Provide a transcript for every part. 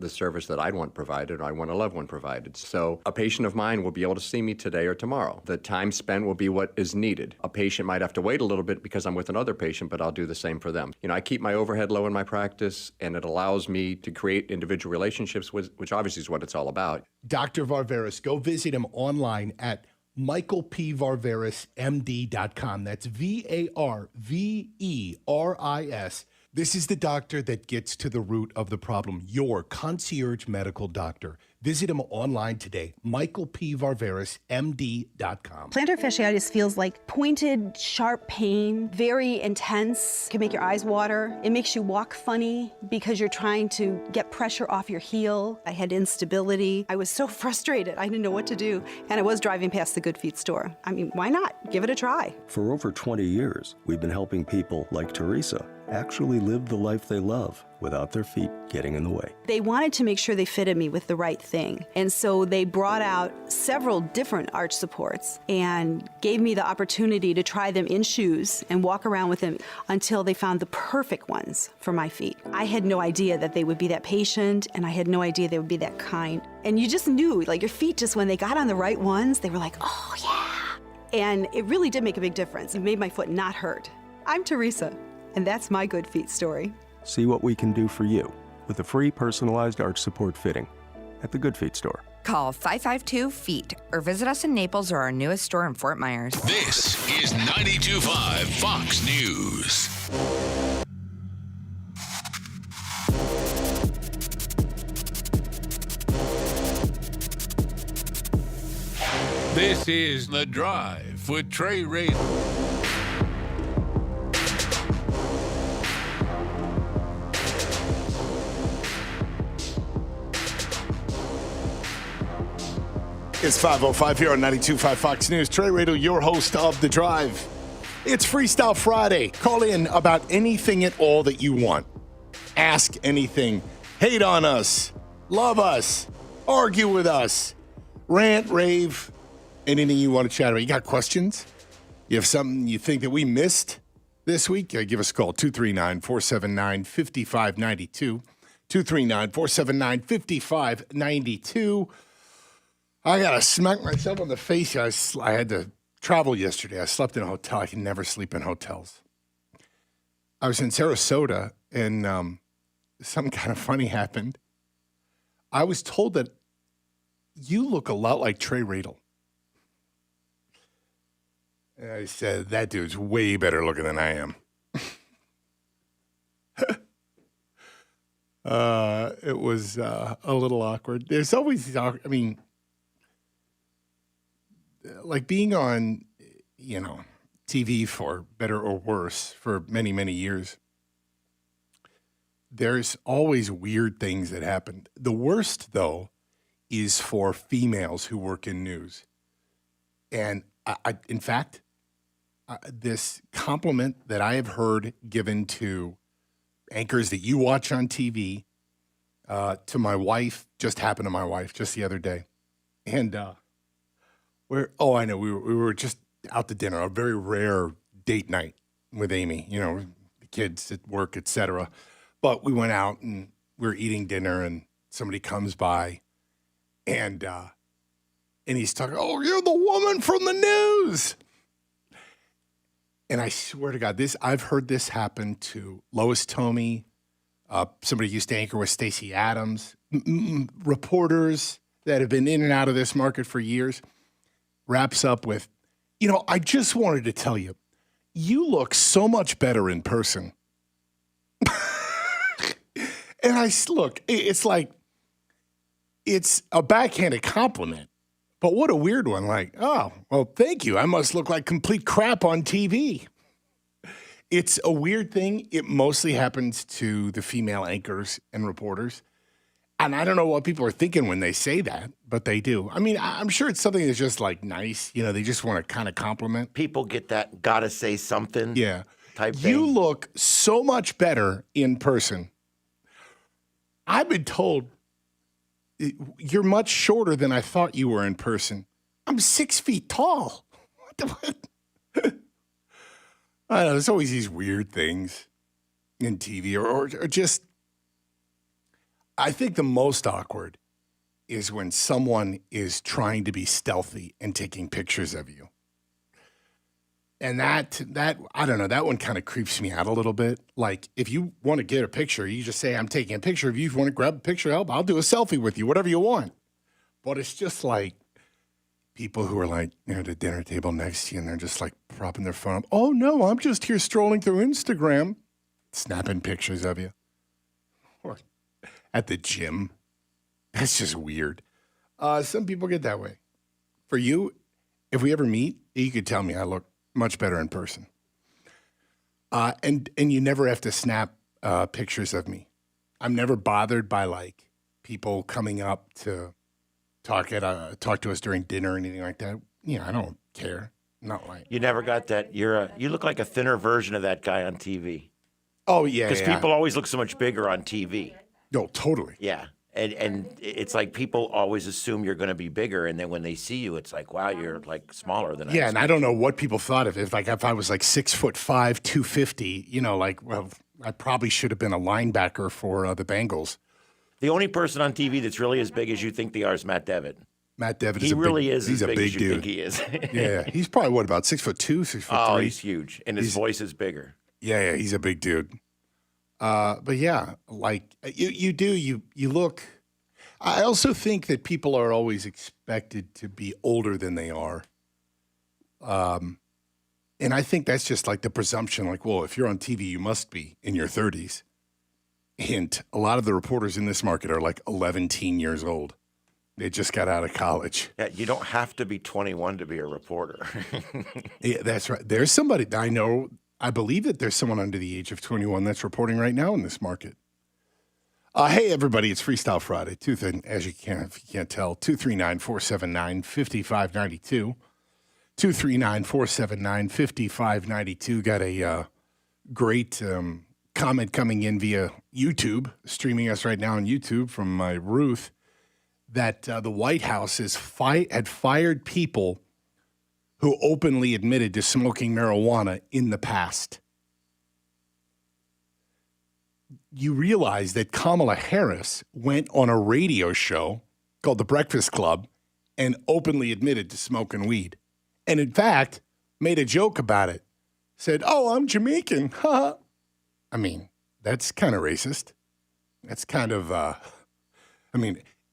the service that I'd want provided or I want a loved one provided. So a patient of mine will be able to see me today or tomorrow. The time spent will be what is needed. A patient might have to wait a little bit because I'm with another patient, but I'll do the same for them. I keep my overhead low in my practice, and it allows me to create individual relationships, which obviously is what it's all about. Dr. Varvaris, go visit him online at michaelpvarvarismd.com. That's VARVERIS. This is the doctor that gets to the root of the problem, your concierge medical doctor. Visit him online today, michaelpvarvarismd.com. Plantar fasciitis feels like pointed, sharp pain, very intense. It can make your eyes water. It makes you walk funny because you're trying to get pressure off your heel. I had instability. I was so frustrated. I didn't know what to do. And I was driving past the Good Feet store. I mean, why not? Give it a try. For over 20 years, we've been helping people like Teresa actually live the life they love without their feet getting in the way. They wanted to make sure they fitted me with the right thing. And so they brought out several different arch supports and gave me the opportunity to try them in shoes and walk around with them until they found the perfect ones for my feet. I had no idea that they would be that patient, and I had no idea they would be that kind. And you just knew, like, your feet just, when they got on the right ones, they were like, oh yeah. And it really did make a big difference. It made my foot not hurt. I'm Teresa, and that's my Good Feet story. See what we can do for you with a free personalized arch support fitting at the Good Feet store. Call 552-FEET or visit us in Naples or our newest store in Fort Myers. This is 92.5 Fox News. This is The Drive with Trey Rave. It's 5:05 here on 92.5 Fox News. Trey Radel, your host of The Drive. It's Freestyle Friday. Call in about anything at all that you want. Ask anything. Hate on us. Love us. Argue with us. Rant, rave, anything you want to chat about. You got questions? You have something you think that we missed this week? Give us a call, 239-479-5592. 239-479-5592. I got to smack myself on the face. I had to travel yesterday. I slept in a hotel. I can never sleep in hotels. I was in Sarasota, and something kind of funny happened. I was told that you look a lot like Trey Radel. And I said, that dude's way better looking than I am. It was a little awkward. There's always, I mean, like being on, TV for better or worse for many, many years, there's always weird things that happen. The worst, though, is for females who work in news. And in fact, this compliment that I have heard given to anchors that you watch on TV, to my wife, just happened to my wife just the other day. And, we were just out to dinner, a very rare date night with Amy, the kids at work, etc. But we went out and we were eating dinner, and somebody comes by, and he's talking, oh, you're the woman from the news. And I swear to God, I've heard this happen to Lois Tomey, somebody used to anchor with Stacey Adams, reporters that have been in and out of this market for years. Wraps up with, I just wanted to tell you, you look so much better in person. And it's like, it's a backhanded compliment, but what a weird one. Like, oh, well, thank you. I must look like complete crap on TV. It's a weird thing. It mostly happens to the female anchors and reporters. And I don't know what people are thinking when they say that, but they do. I mean, I'm sure it's something that's just like nice. They just want to kind of compliment. People get that gotta say something type thing. You look so much better in person. I've been told you're much shorter than I thought you were in person. I'm 6 feet tall. What? I don't know, there's always these weird things in TV or just, I think the most awkward is when someone is trying to be stealthy and taking pictures of you. And that I don't know, that one kind of creeps me out a little bit. Like, if you want to get a picture, you just say, I'm taking a picture of you. If you want to grab a picture, help, I'll do a selfie with you, whatever you want. But it's just like people who are like, at the dinner table next to you, and they're just like propping their phone up. Oh, no, I'm just here strolling through Instagram, snapping pictures of you. Or at the gym. That's just weird. Some people get that way. For you, if we ever meet, you could tell me I look much better in person. And you never have to snap pictures of me. I'm never bothered by like people coming up to talk to us during dinner or anything like that. I don't care. Not like you never got that. You look like a thinner version of that guy on TV. Oh yeah, because people always look so much bigger on TV. No, totally. Yeah. And it's like people always assume you're going to be bigger, and then when they see you, it's like, wow, you're like smaller than I. Yeah, and I don't know what people thought of it. If I was like 6'5", 250, well, I probably should have been a linebacker for the Bengals. The only person on TV that's really as big as you think they are is Matt Devitt. Matt Devitt is he's as a big big as you dude. think he is. Yeah, he's probably about 6'2", 6'3". Oh, he's huge, and his voice is bigger. Yeah, he's a big dude. But yeah, like you look. I also think that people are always expected to be older than they are. And I think that's just like the presumption, like, well, if you're on TV, you must be in your 30s. And a lot of the reporters in this market are like 11 years old. They just got out of college. Yeah, you don't have to be 21 to be a reporter. Yeah, that's right. There's somebody I know. I believe that there's someone under the age of 21 that's reporting right now in this market. Hey, everybody, it's Freestyle Friday. As you can't tell, 239-479-5592. 239-479-5592. Got a great comment coming in via YouTube, streaming us right now on YouTube from Ruth, that the White House had fired people who openly admitted to smoking marijuana in the past. You realize that Kamala Harris went on a radio show called The Breakfast Club and openly admitted to smoking weed. And in fact, made a joke about it. Said, oh, I'm Jamaican. I mean, that's kind of racist. That's kind of,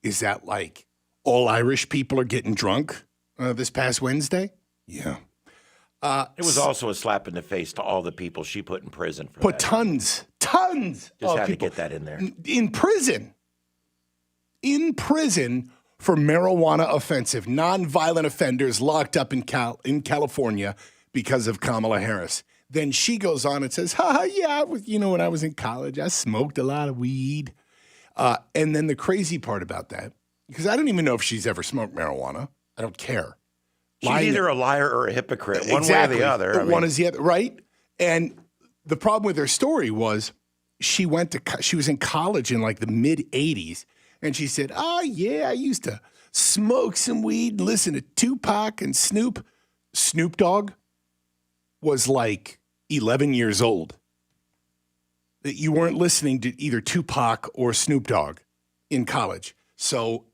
is that like all Irish people are getting drunk this past Wednesday? Yeah. It was also a slap in the face to all the people she put in prison for Put that. tons Just of had people to get that in there. In prison for marijuana offensive, nonviolent offenders locked up in California because of Kamala Harris. Then she goes on and says, yeah, when I was in college, I smoked a lot of weed. And then the crazy part about that, because I don't even know if she's ever smoked marijuana. I don't care. She's either a liar or a hypocrite, one exactly. way or the other. One is the other, right? And the problem with her story was she was in college in like the mid-'80s, and she said, yeah, I used to smoke some weed, listen to Tupac and Snoop. Snoop Dogg was like 11 years old. You weren't listening to either Tupac or Snoop Dogg in college. So,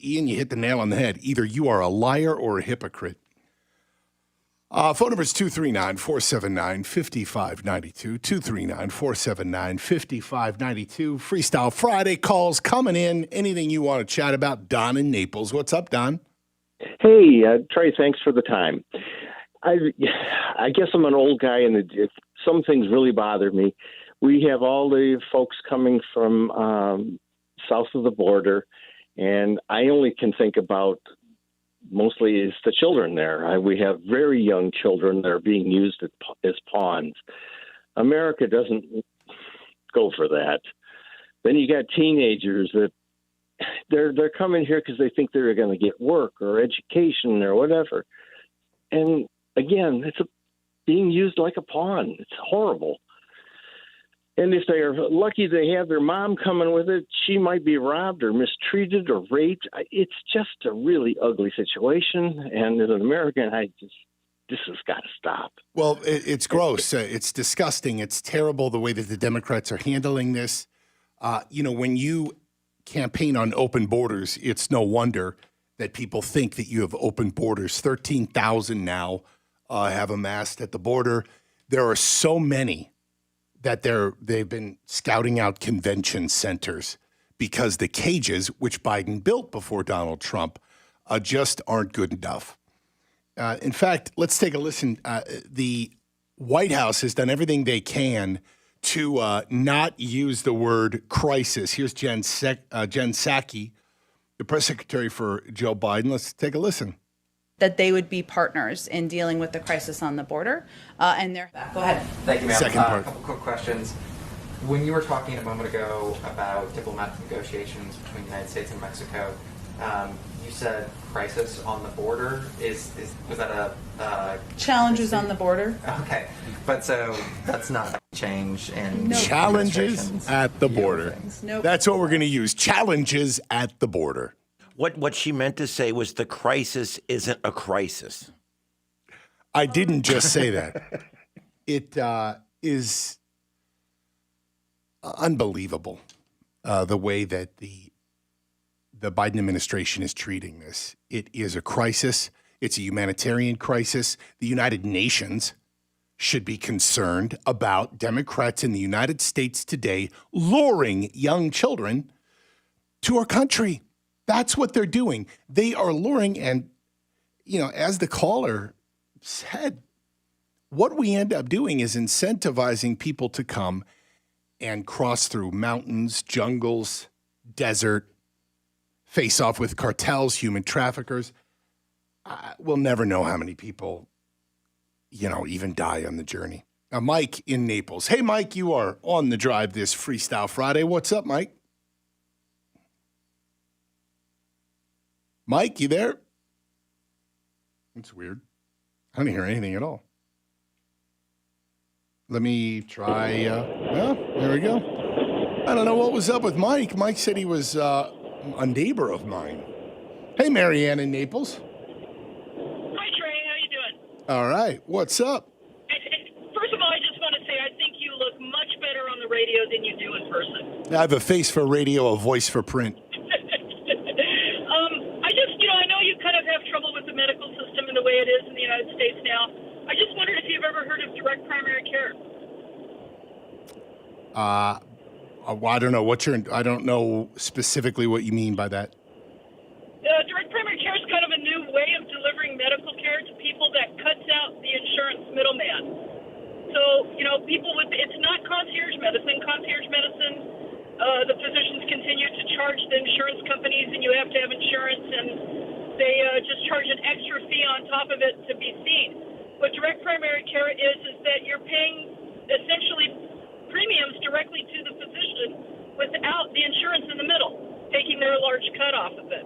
Ian, you hit the nail on the head. Either you are a liar or a hypocrite. Phone number is 239-479-5592. 239-479-5592. Freestyle Friday calls coming in. Anything you want to chat about? Don in Naples. What's up, Don? Hey, Trey, thanks for the time. I guess I'm an old guy, and some things really bother me. We have all the folks coming from south of the border, and I only can think about mostly is the children there. We have very young children that are being used as pawns. America doesn't go for that. Then you got teenagers that they're coming here because they think they're going to get work or education or whatever. And again, it's being used like a pawn. It's horrible. And if they are lucky they have their mom coming with it, she might be robbed or mistreated or raped. It's just a really ugly situation. And as an American, this has got to stop. Well, it's gross. It's disgusting. It's terrible the way that the Democrats are handling this. When you campaign on open borders, it's no wonder that people think that you have open borders. 13,000 now have amassed at the border. There are so many that they've been scouting out convention centers because the cages, which Biden built before Donald Trump, just aren't good enough. In fact, let's take a listen. The White House has done everything they can to not use the word crisis. Here's Jen Psaki, the press secretary for Joe Biden. Let's take a listen. That they would be partners in dealing with the crisis on the border. And they're... Go ahead. Thank you, ma'am. Second part. A couple quick questions. When you were talking a moment ago about diplomatic negotiations between the United States and Mexico, you said crisis on the border. Was that a challenges on the border? Okay, but so that's not change in challenges at the border. Nope. That's what we're going to use. Challenges at the border. What she meant to say was the crisis isn't a crisis. I didn't just say that. It is unbelievable the way that the Biden administration is treating this. It is a crisis. It's a humanitarian crisis. The United Nations should be concerned about Democrats in the United States today luring young children to our country. That's what they're doing. They are luring, and, as the caller said, what we end up doing is incentivizing people to come and cross through mountains, jungles, desert, face off with cartels, human traffickers. We'll never know how many people, even die on the journey. Now, Mike in Naples. Hey, Mike, you are on the drive this Freestyle Friday. What's up, Mike? Mike, you there? That's weird. I don't hear anything at all. Let me try. There we go. I don't know what was up with Mike. Mike said he was a neighbor of mine. Hey, Marianne in Naples. Hi, Trey. How you doing? All right. What's up? First of all, I just want to say I think you look much better on the radio than you do in person. I have a face for radio, a voice for print. I know you kind of have trouble with the medical system and the way it is in the United States now. I just wondered if you've ever heard of direct primary care. I don't know I don't know specifically what you mean by that. Direct primary care is kind of a new way of delivering medical care to people that cuts out the insurance middleman. So, people it's not concierge medicine. Concierge medicine, the physicians continue to charge the insurance companies, and you have to have insurance, and they just charge an extra fee on top of it to be seen. What direct primary care is that you're paying essentially premiums directly to the physician without the insurance in the middle, taking their large cut off of it.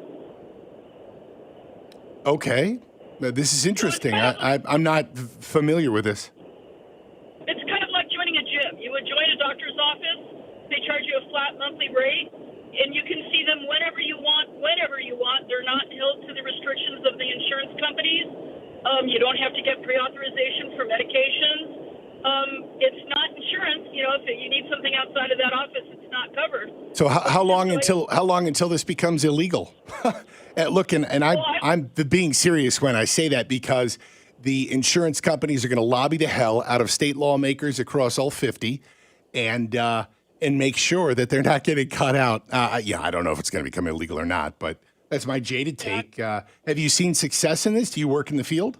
Okay. This is interesting. I'm not familiar with this. It's kind of like joining a gym. You would join a doctor's office. They charge you a flat monthly rate, and you can see them whenever you want, whenever you want. They're not held to the restrictions of the insurance companies. You don't have to get pre-authorization for medications. It's not insurance. If you need something outside of that office, it's not covered. So how long until this becomes illegal? Look, I'm being serious when I say that, because the insurance companies are going to lobby the hell out of state lawmakers across all 50 and make sure that they're not getting cut out. I don't know if it's going to become illegal or not, but that's my jaded take. Have you seen success in this? Do you work in the field?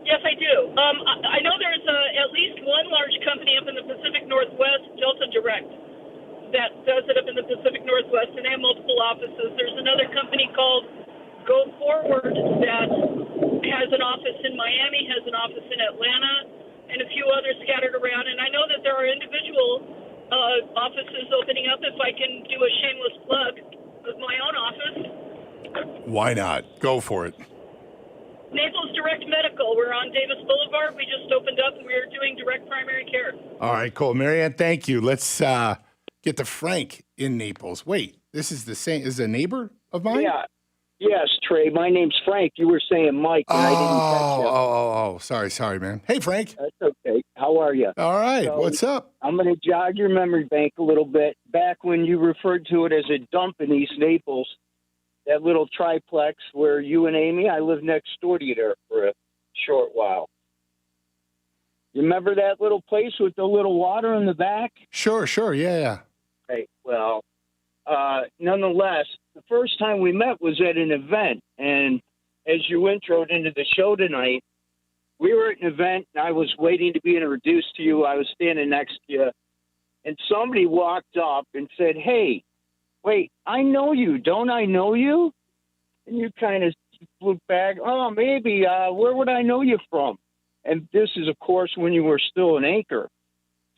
Yes, I do. I know there's at least one large company up in the Pacific Northwest, Delta Direct, that does it up in the Pacific Northwest, and they have multiple offices. There's another company called Go Forward that has an office in Miami, has an office in Atlanta, and a few others scattered around. And I know that there are individual offices opening up. If I can do a shameless plug of my own office. Why not? Go for it. Naples Direct Medical. We're on Davis Boulevard. We just opened up, and we're doing direct primary care. All right, cool. Marianne, thank you. Let's get to Frank in Naples. Wait, this is the same. Is a neighbor of mine? Yeah. Yes, Trey. My name's Frank. You were saying Mike, and I didn't catch that. Sorry, man. Hey, Frank. That's okay. How are you? All right. So, what's up? I'm going to jog your memory bank a little bit. Back when you referred to it as a dump in East Naples, that little triplex where you and Amy, I lived next door to you there for a short while. You remember that little place with the little water in the back? Sure. Yeah. Right. Well, nonetheless, the first time we met was at an event. And as you introed into the show tonight, we were at an event, and I was waiting to be introduced to you. I was standing next to you, and somebody walked up and said, "Hey, wait, I know you. Don't I know you?" And you kind of looked back, "Oh, maybe. Where would I know you from?" And this is, of course, when you were still an anchor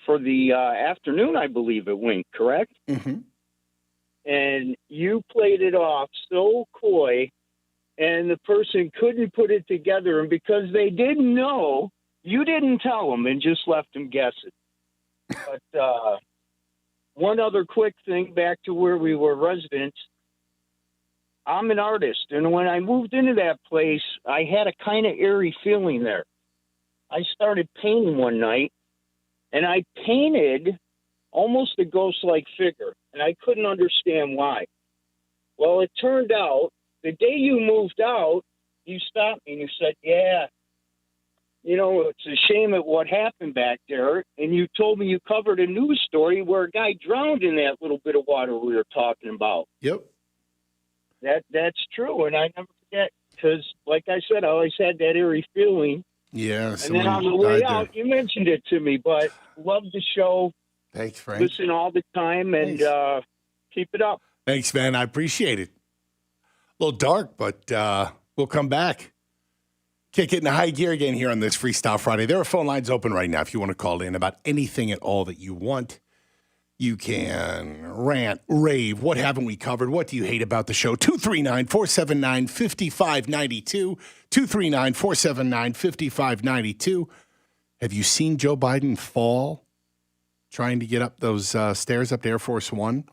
for the afternoon, I believe, at Wink, correct? Mm-hmm. And you played it off so coy, and the person couldn't put it together. And because they didn't know, you didn't tell them and just left them guessing. But one other quick thing back to where we were residents. I'm an artist, and when I moved into that place, I had a kind of eerie feeling there. I started painting one night, and I painted almost a ghost-like figure, and I couldn't understand why. Well, it turned out, the day you moved out, you stopped me and you said, "Yeah, you know, it's a shame at what happened back there." And you told me you covered a news story where a guy drowned in that little bit of water we were talking about. Yep. That's true, and I never forget, because, like I said, I always had that eerie feeling. Yeah. And then on the way out, you mentioned it to me, but love the show. Thanks, Frank. Listen all the time, and keep it up. Thanks, man. I appreciate it. A little dark, but we'll come back. Kick it into high gear again here on this Freestyle Friday. There are phone lines open right now if you want to call in about anything at all that you want. You can rant, rave. What haven't we covered? What do you hate about the show? 239-479-5592. 239-479-5592. Have you seen Joe Biden fall trying to get up those stairs up to Air Force One?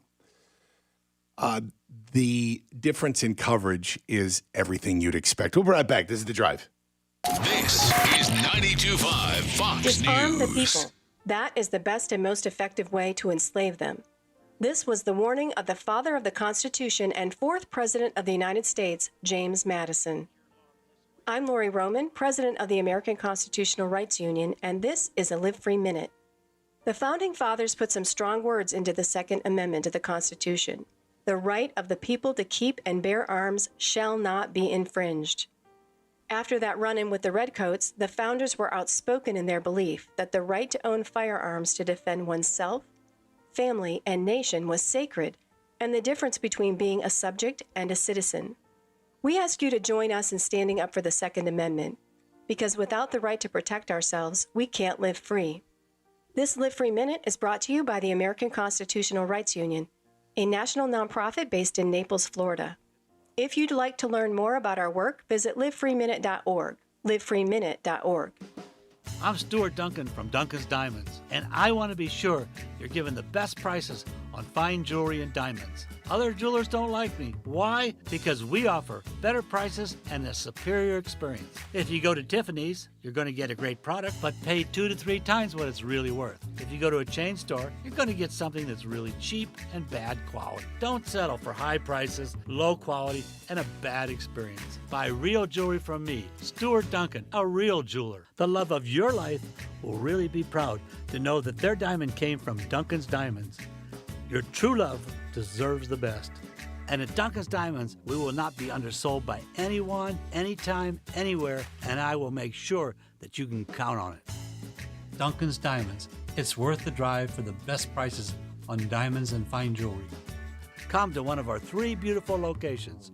The difference in coverage is everything you'd expect. We'll be right back. This is The Drive. This is 92.5 Fox Disarm News. the people. That is the best and most effective way to enslave them. This was the warning of the father of the Constitution and fourth President of the United States, James Madison. I'm Lori Roman, President of the American Constitutional Rights Union, and this is a Live Free Minute. The Founding Fathers put some strong words into the Second Amendment to the Constitution. The right of the people to keep and bear arms shall not be infringed. After that run-in with the Redcoats, the founders were outspoken in their belief that the right to own firearms to defend oneself, family, and nation was sacred, and the difference between being a subject and a citizen. We ask you to join us in standing up for the Second Amendment, because without the right to protect ourselves, we can't live free. This Live Free Minute is brought to you by the American Constitutional Rights Union, a national nonprofit based in Naples, Florida. If you'd like to learn more about our work, visit livefreeminute.org. livefreeminute.org. I'm Stuart Duncan from Duncan's Diamonds, and I want to be sure you're given the best prices on fine jewelry and diamonds. Other jewelers don't like me. Why? Because we offer better prices and a superior experience. If you go to Tiffany's, you're going to get a great product, but pay 2 to 3 times what it's really worth. If you go to a chain store, you're going to get something that's really cheap and bad quality. Don't settle for high prices, low quality, and a bad experience. Buy real jewelry from me, Stuart Duncan, a real jeweler. The love of your life will really be proud to know that their diamond came from Duncan's Diamonds. Your true love deserves the best. And at Duncan's Diamonds, we will not be undersold by anyone, anytime, anywhere, and I will make sure that you can count on it. Duncan's Diamonds. It's worth the drive for the best prices on diamonds and fine jewelry. Come to one of our 3 beautiful locations.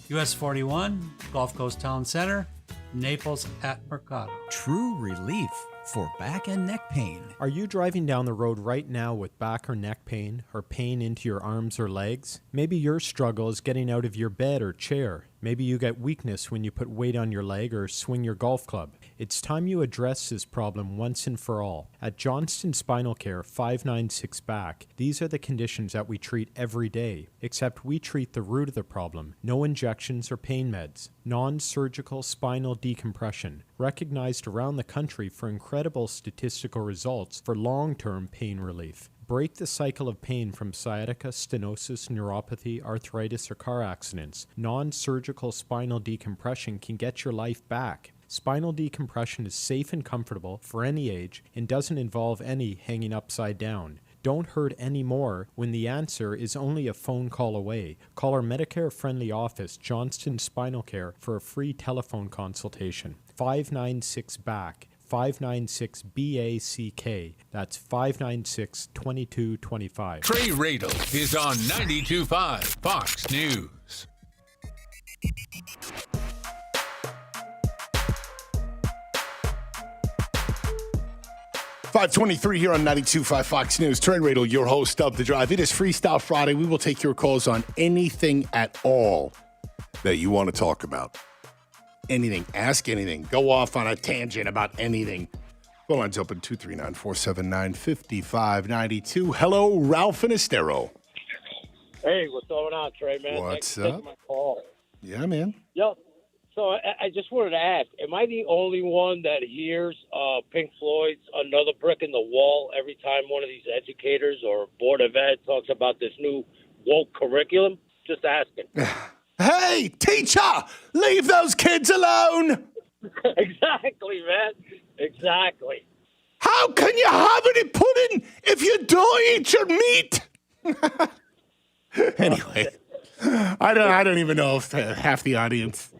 US 41, Gulf Coast Town Center, Naples at Mercado. True relief for back and neck pain. Are you driving down the road right now with back or neck pain or pain into your arms or legs? Maybe your struggle is getting out of your bed or chair. Maybe you get weakness when you put weight on your leg or swing your golf club. It's time you address this problem once and for all. At Johnston Spinal Care 596 Back, these are the conditions that we treat every day, except we treat the root of the problem. No injections or pain meds. Non-surgical spinal decompression, recognized around the country for incredible statistical results for long-term pain relief. Break the cycle of pain from sciatica, stenosis, neuropathy, arthritis, or car accidents. Non-surgical spinal decompression can get your life back. Spinal decompression is safe and comfortable for any age and doesn't involve any hanging upside down. Don't hurt anymore when the answer is only a phone call away. Call our Medicare-friendly office, Johnston Spinal Care, for a free telephone consultation. 596-BACK. 596-BACK. That's 596-2225. Trey Radel is on 92.5 Fox News. .523 here on 92.5 Fox News. Trey Radel, your host of The Drive. It is Freestyle Friday. We will take your calls on anything at all that you want to talk about. Anything. Ask anything. Go off on a tangent about anything. Phone line's open 239-479-5592. Hello, Ralph and Estero. Hey, what's going on, Trey, man? What's Thanks for taking up? my call. Yeah, man. Yo, so I just wanted to ask, am I the only one that hears Pink Floyd's Another Brick in the Wall every time one of these educators or Board of Ed talks about this new woke curriculum? Just asking. Hey, teacher, leave those kids alone. Exactly, man. Exactly. How can you have any pudding if you don't eat your meat? Anyway, I don't even know if half the audience.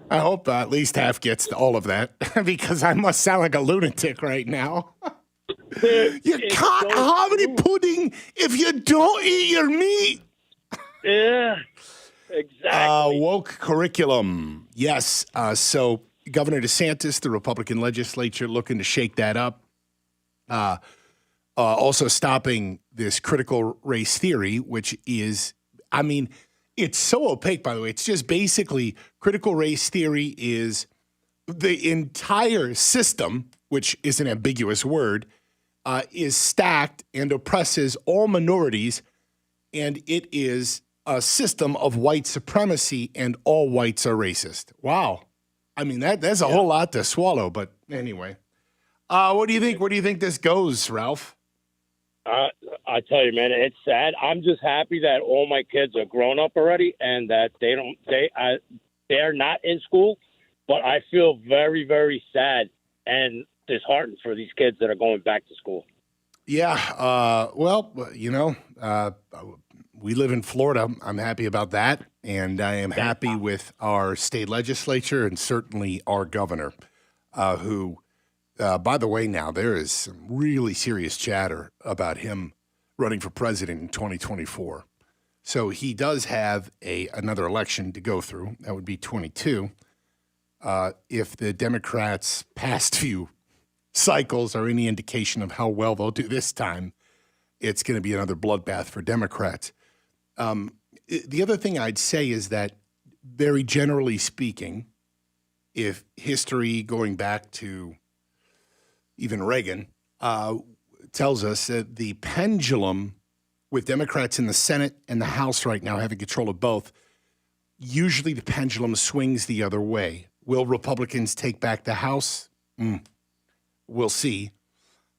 I hope at least half gets all of that because I must sound like a lunatic right now. You can't have any pudding if you don't eat your meat. Yeah, exactly. Woke curriculum. Yes. So Governor DeSantis, the Republican legislature, looking to shake that up. Also stopping this critical race theory, which is, I mean, it's so opaque, by the way. It's just basically critical race theory is the entire system, which is an ambiguous word, is stacked and oppresses all minorities, and it is a system of white supremacy, and all whites are racist. Wow. I mean, that's a whole lot to swallow, but anyway. What do you think? Where do you think this goes, Ralph? I tell you, man, it's sad. I'm just happy that all my kids are grown up already and that they're not in school. But I feel very, very sad and disheartened for these kids that are going back to school. Yeah. Well, you know, we live in Florida. I'm happy about that. And I am happy with our state legislature and certainly our governor, who, by the way, now there is some really serious chatter about him running for president in 2024. So he does have another election to go through. That would be 22. If the Democrats' past few cycles are any indication of how well they'll do this time, it's going to be another bloodbath for Democrats. The other thing I'd say is that, very generally speaking, if history going back to even Reagan tells us that the pendulum with Democrats in the Senate and the House right now having control of both, usually the pendulum swings the other way. Will Republicans take back the House? We'll see.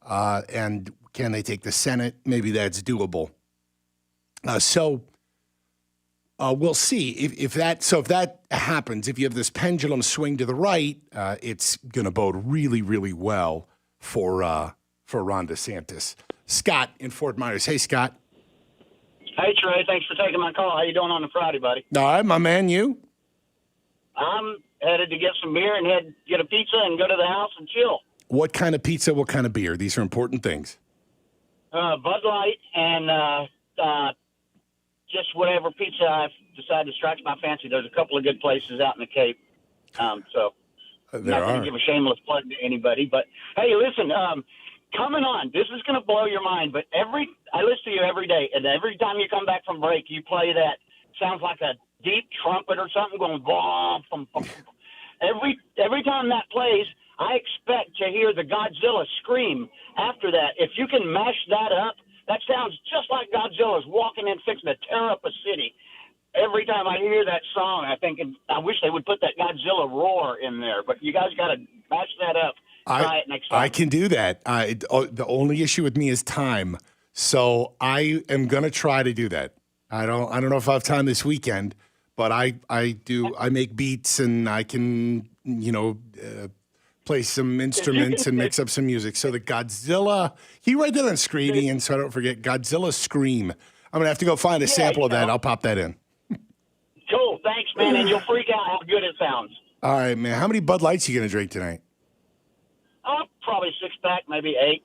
And can they take the Senate? Maybe that's doable. So we'll see if that happens. If you have this pendulum swing to the right, it's going to bode really, really well for Ron DeSantis. Scott in Fort Myers. Hey, Scott. Hey, Trey. Thanks for taking my call. How you doing on a Friday, buddy? All right, my man. You? I'm headed to get some beer and get a pizza and go to the house and chill. What kind of pizza? What kind of beer? These are important things. Bud Light and just whatever pizza I've decided to strike my fancy. There's a couple of good places out in the Cape. So I'm not going to give a shameless plug to anybody. But, hey, listen, coming on, this is going to blow your mind. But I listen to you every day, and every time you come back from break, you play that sounds like a deep trumpet or something going bum, bum, bum. Every time that plays, I expect to hear the Godzilla scream after that. If you can mash that up, that sounds just like Godzilla's walking in fixing to tear up a city. Every time I hear that song, I wish they would put that Godzilla roar in there. But you guys got to mash that up. Try it next time. I can do that. The only issue with me is time. So I am going to try to do that. I don't know if I have time this weekend, but I make beats and I can, play some instruments and mix up some music. So the Godzilla, can you write that on screen, and so I don't forget, Godzilla Scream. I'm going to have to go find a sample of that. I'll pop that in. Cool. Thanks, man. And you'll freak out how good it sounds. All right, man. How many Bud Lights are you going to drink tonight? Probably 6-pack, maybe 8.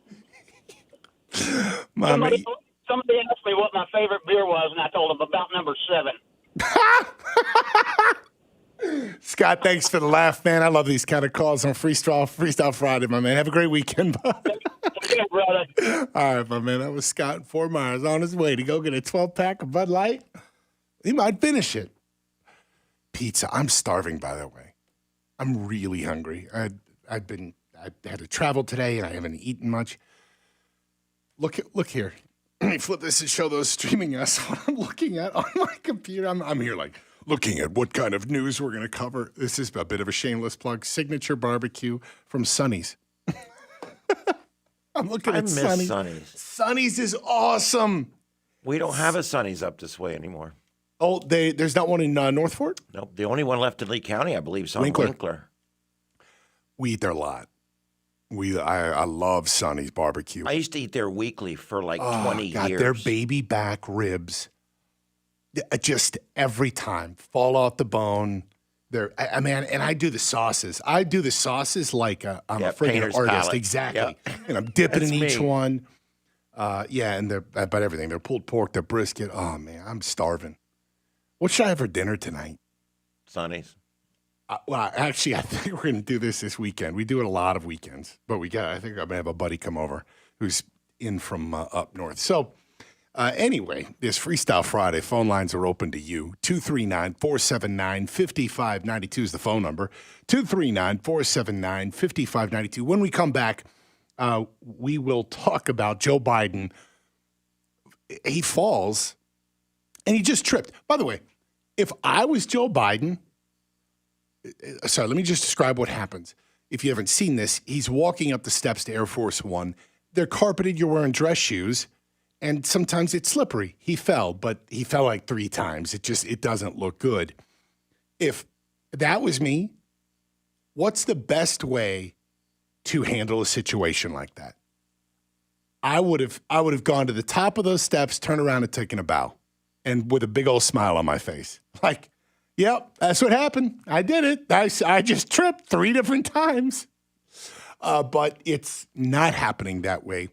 Mommy. Somebody asked me what my favorite beer was, and I told them about number 7. Scott, thanks for the laugh, man. I love these kind of calls on Freestyle Friday, my man. Have a great weekend, bud. Yeah, brother. All right, my man. That was Scott in Fort Myers on his way to go get a 12-pack of Bud Light. He might finish it. Pizza. I'm starving, by the way. I'm really hungry. I had to travel today, and I haven't eaten much. Look here. Let me flip this and show those streaming us what I'm looking at on my computer. I'm here like looking at what kind of news we're going to cover. This is a bit of a shameless plug. Signature barbecue from Sonny's. I'm looking at Sonny's. Sonny's is awesome. We don't have a Sonny's up this way anymore. Oh, there's not one in North Fort? Nope. The only one left in Lee County, I believe, is on Winkler. We eat there a lot. I love Sonny's barbecue. I used to eat there weekly for like 20 years. Their baby back ribs, just every time fall off the bone. And I do the sauces. I do the sauces like I'm a freaking artist. Palette. Exactly. Yep. And I'm dipping in each me. one. And about everything. Their pulled pork, their brisket. Oh man, I'm starving. What should I have for dinner tonight? Sonny's. Actually, I think we're going to do this weekend. We do it a lot of weekends, but I think I'm going to have a buddy come over who's in from up north. So anyway, this Freestyle Friday. Phone lines are open to you. 239-479-5592 is the phone number. 239-479-5592. When we come back, we will talk about Joe Biden. He falls, and he just tripped. By the way, if I was Joe Biden... Sorry, let me just describe what happens. If you haven't seen this, he's walking up the steps to Air Force One. They're carpeted, you're wearing dress shoes, and sometimes it's slippery. He fell, but he fell like 3 times. It doesn't look good. If that was me, what's the best way to handle a situation like that? I would have gone to the top of those steps, turned around and taken a bow, and with a big old smile on my face. Like, yep, that's what happened. I did it. I just tripped 3 different times. But it's not happening that way.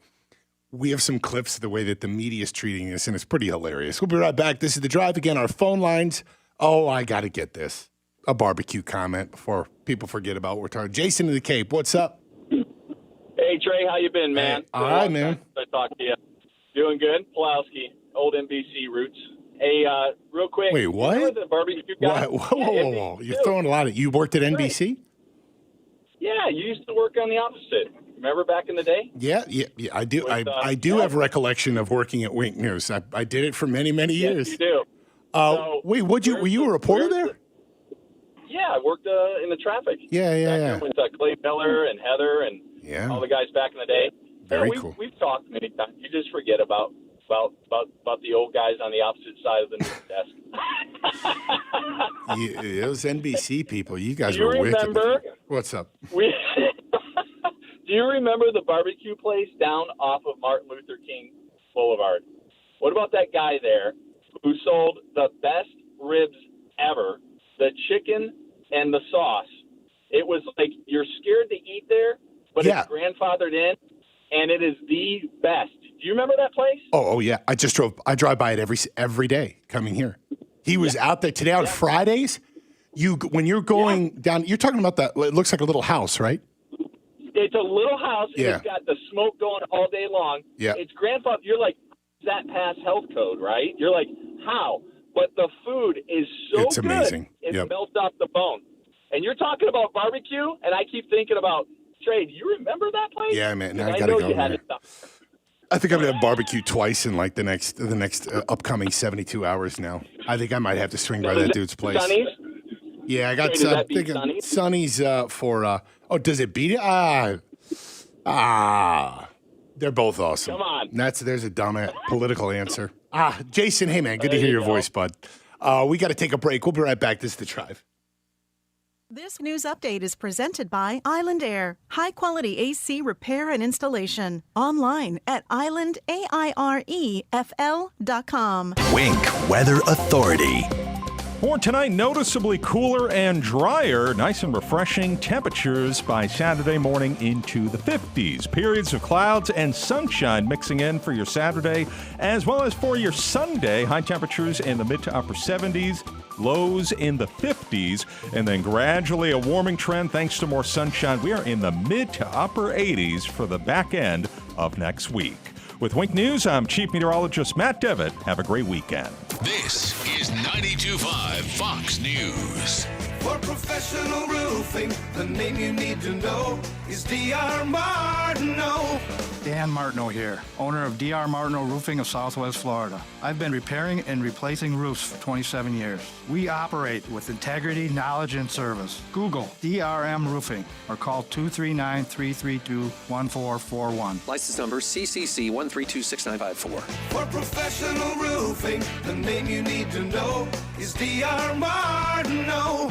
We have some clips of the way that the media is treating this, and it's pretty hilarious. We'll be right back. This is The Drive. Again, our phone lines. Oh, I got to get this. A barbecue comment before people forget about what we're talking. Jason in the Cape, what's up? Hey, Trey, how you been, man? Hey, all right, man. I talked to you. Doing good. Pulowski, old NBC roots. Hey, real quick. Wait, what? Remember the barbecue guy? Whoa. You're throwing a lot of... You worked at NBC? Yeah, you used to work on the opposite. Remember back in the day? Yeah, I do. I do have a recollection of working at Wink News. I did it for many, many years. Yes, you do. Wait, were you a reporter there? Yeah, I worked in the traffic. Yeah. With Clay Miller and Heather and all the guys back in the day. Very cool. We've talked many times. You just forget about the old guys on the opposite side of the news desk. Those NBC people, you guys were wicked. What's up? Do you remember the barbecue place down off of Martin Luther King Boulevard? What about that guy there who sold the best ribs ever, the chicken and the sauce? It was like you're scared to eat there, but it's grandfathered in, and it is the best. Do you remember that place? Oh yeah. I drive by it every day coming here. He was out there today on Fridays. When you're going down, you're talking about that. It looks like a little house, right? It's a little house. And it's got the smoke going all day long. Yeah. It's grandfather. You're like, that pass health code, right? You're like, how? but the food is so It's good. amazing. It Yep. melts off the bone. And you're talking about barbecue, and I keep thinking about, Trey, do you remember that place? Yeah, man. I I gotta know go you had there. it done. I think I'm gonna have barbecue twice in like the next upcoming 72 hours now. I think I might have to swing by that dude's place. Sonny's? Yeah, I got Does that beat thinking Sonny's? Sonny's for. Oh, does it beat it? They're both awesome. Come on. There's a dumb political answer. Jason, hey man, good to There hear you your go. voice, bud. We got to take a break. We'll be right back. This is The Drive. This news update is presented by Island Air. High-quality AC repair and installation. Online at islandairefl.com. Wink Weather Authority. For tonight, noticeably cooler and drier, nice and refreshing temperatures by Saturday morning into the 50s. Periods of clouds and sunshine mixing in for your Saturday, as well as for your Sunday. High temperatures in the mid to upper 70s, lows in the 50s, and then gradually a warming trend thanks to more sunshine. We are in the mid to upper 80s for the back end of next week. With Wink News, I'm Chief Meteorologist Matt Devitt. Have a great weekend. This is 92.5 Fox News. For professional roofing, the name you need to know is D.R. Martineau. Dan Martineau here, owner of D.R. Martineau Roofing of Southwest Florida. I've been repairing and replacing roofs for 27 years. We operate with integrity, knowledge, and service. Google DRM Roofing or call 239-332-1441. License number CCC 1326954. For professional roofing, the name you need to know is D.R. Martineau.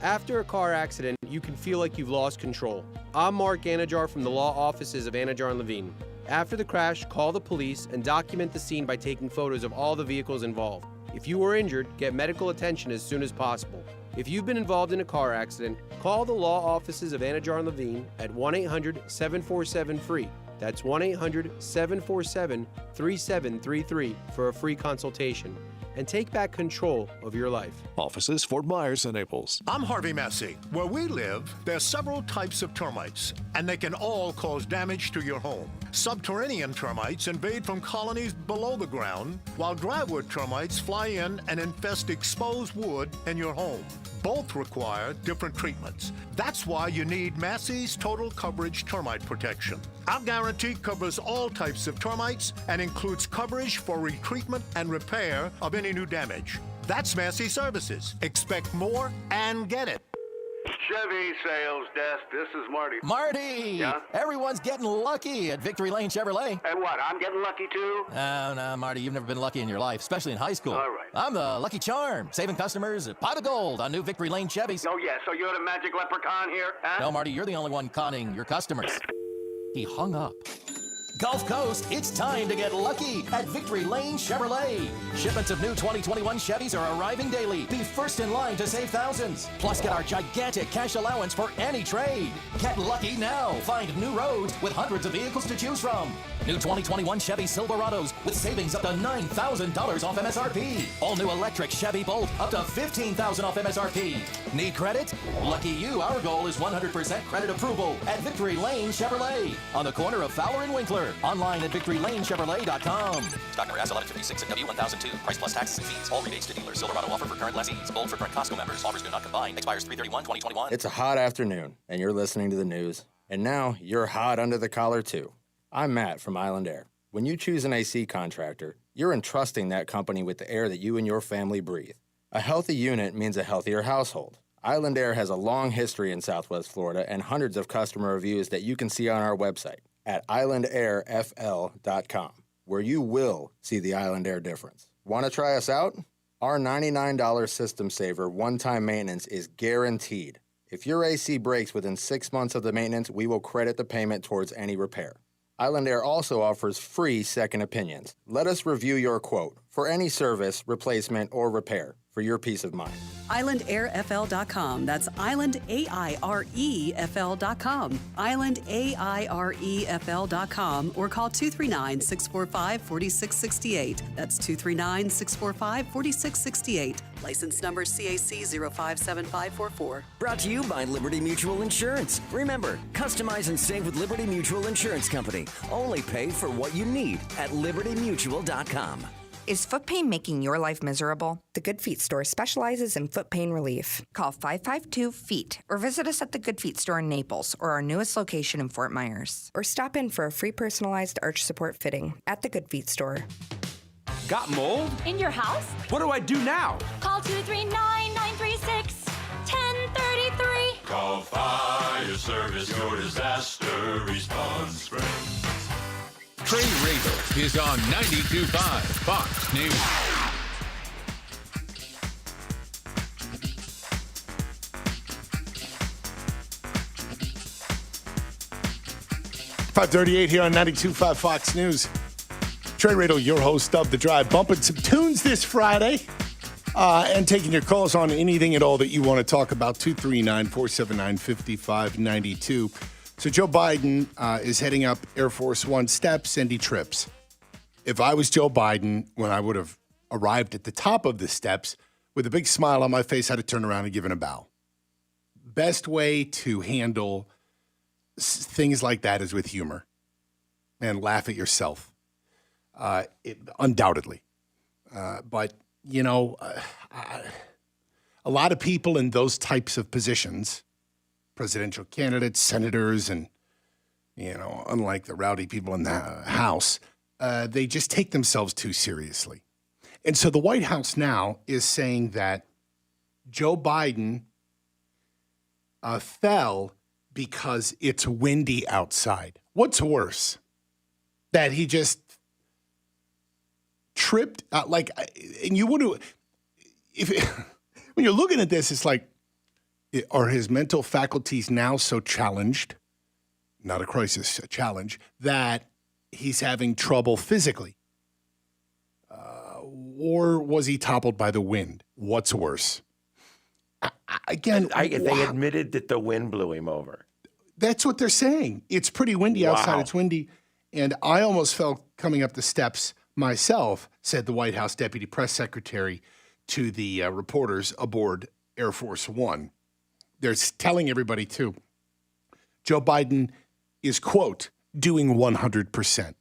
After a car accident, you can feel like you've lost control. I'm Mark Anajar from the law offices of Anajar and Levine. After the crash, call the police and document the scene by taking photos of all the vehicles involved. If you were injured, get medical attention as soon as possible. If you've been involved in a car accident, call the law offices of Anajar and Levine at 1-800-747-FREE. That's 1-800-747-3733 for a free consultation. And take back control of your life. Offices Fort Myers and Naples. I'm Harvey Massey. Where we live, there's several types of termites, and they can all cause damage to your home. Subterranean termites invade from colonies below the ground, while drywood termites fly in and infest exposed wood in your home. Both require different treatments. That's why you need Massey's Total Coverage Termite Protection. Our guarantee covers all types of termites and includes coverage for retreatment and repair of any new damage. That's Massey Services. Expect more and get it. Chevy sales desk, this is Marty. Marty! Yeah? Everyone's getting lucky at Victory Lane Chevrolet. And what, I'm getting lucky too? No, Marty, you've never been lucky in your life, especially in high school. All right. I'm the Lucky Charm, saving customers a pot of gold on new Victory Lane Chevys. Oh, yeah, so you're the magic leprechaun here, huh? No, Marty, you're the only one conning your customers. He hung up. Gulf Coast, it's time to get lucky at Victory Lane Chevrolet. Shipments of new 2021 Chevys are arriving daily. Be first in line to save thousands. Plus, get our gigantic cash allowance for any trade. Get lucky now. Find new roads with hundreds of vehicles to choose from. New 2021 Chevy Silverados with savings up to $9,000 off MSRP. All new electric Chevy Bolt up to $15,000 off MSRP. Need credit? Lucky you, our goal is 100% credit approval at Victory Lane Chevrolet on the corner of Fowler and Winkler. Online at victorylanechevrolet.com. Stock number S1156 and W1002. Price plus taxes and fees. All rebates to dealers. Silverado offer for current lessees. Bold for current Costco members. Offers do not combine. Expires 3/31/2021. It's a hot afternoon, and you're listening to the news. And now you're hot under the collar, too. I'm Matt from Island Air. When you choose an AC contractor, you're entrusting that company with the air that you and your family breathe. A healthy unit means a healthier household. Island Air has a long history in Southwest Florida and hundreds of customer reviews that you can see on our website at islandairfl.com, where you will see the Island Air difference. Want to try us out? Our $99 system saver one-time maintenance is guaranteed. If your AC breaks within 6 months of the maintenance, we will credit the payment towards any repair. Island Air also offers free second opinions. Let us review your quote for any service, replacement, or repair for your peace of mind. IslandAirFL.com. That's IslandAirefL.com. IslandAirefL.com or call 239-645-4668. That's 239-645-4668. License number CAC 057544. Brought to you by Liberty Mutual Insurance. Remember, customize and save with Liberty Mutual Insurance Company. Only pay for what you need at libertymutual.com. Is foot pain making your life miserable? The Good Feet store specializes in foot pain relief. Call 552-FEET or visit us at the Good Feet store in Naples or our newest location in Fort Myers. Or stop in for a free personalized arch support fitting at the Good Feet store. Got mold? In your house? What do I do now? Call 239-936-1033. Call Fire Service, your disaster response spring. Trey Rave is on 92.5 Fox News. .538 here on 92.5 Fox News. Trey Radel, your host of The Drive, bumping some tunes this Friday and taking your calls on anything at all that you want to talk about. 239-479-5592. So Joe Biden is heading up Air Force One steps and he trips. If I was Joe Biden, when I would have arrived at the top of the steps with a big smile on my face, I'd have turned around and given a bow. Best way to handle things like that is with humor and laugh at yourself. Undoubtedly. But, you know, a lot of people in those types of positions, presidential candidates, senators, and, you know, unlike the rowdy people in the House, they just take themselves too seriously. And so the White House now is saying that Joe Biden fell because it's windy outside. What's worse? That he just tripped, and you want to, when you're looking at this, it's like, are his mental faculties now so challenged, not a crisis, a challenge, that he's having trouble physically? Or was he toppled by the wind? What's worse? They admitted that the wind blew him over. That's what they're saying. It's pretty windy outside. It's windy. And I almost fell coming up the steps myself, said the White House Deputy Press Secretary to the reporters aboard Air Force One. They're telling everybody, too, Joe Biden is, quote, doing 100%.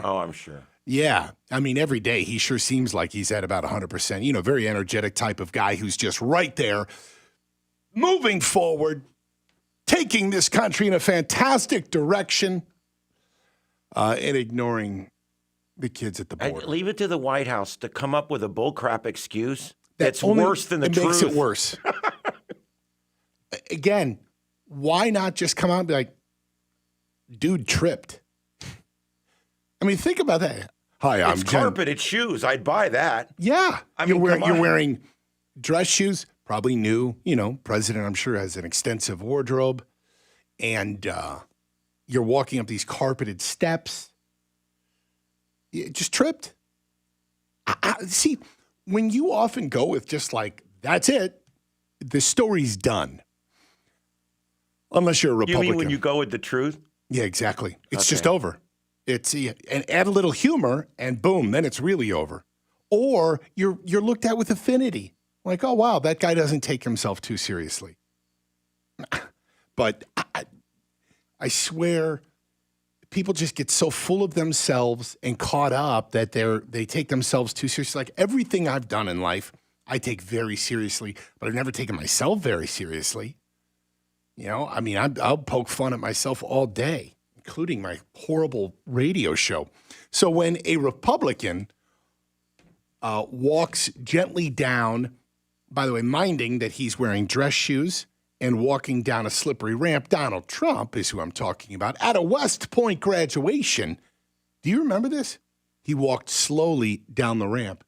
Oh, I'm sure. Yeah. I mean, every day he sure seems like he's at about 100%. You know, very energetic type of guy who's just right there, moving forward, taking this country in a fantastic direction, and ignoring the kids at the border. Leave it to the White House to come up with a bullcrap excuse that's worse than the truth. It makes it worse. Again, why not just come out and be like, dude tripped? I mean, think about that. Hi, I'm It's carpeted shoes. I'd buy that. Yeah. I mean, you're wearing dress shoes, probably new. You know, president, I'm sure, has an extensive wardrobe. And you're walking up these carpeted steps. You just tripped. See, when you often go with just like, that's it, the story's done. Unless you're a Republican. You mean when you go with the truth? Yeah, exactly. It's just over. It's and add a little humor, and boom, then it's really over. Or you're looked at with affinity, like, oh wow, that guy doesn't take himself too seriously. But I swear, people just get so full of themselves and caught up that they take themselves too seriously. Like everything I've done in life, I take very seriously, but I've never taken myself very seriously. You know, I mean, I'll poke fun at myself all day, including my horrible radio show. So when a Republican walks gently down, by the way, minding that he's wearing dress shoes and walking down a slippery ramp, Donald Trump is who I'm talking about, at a West Point graduation. Do you remember this? He walked slowly down the ramp.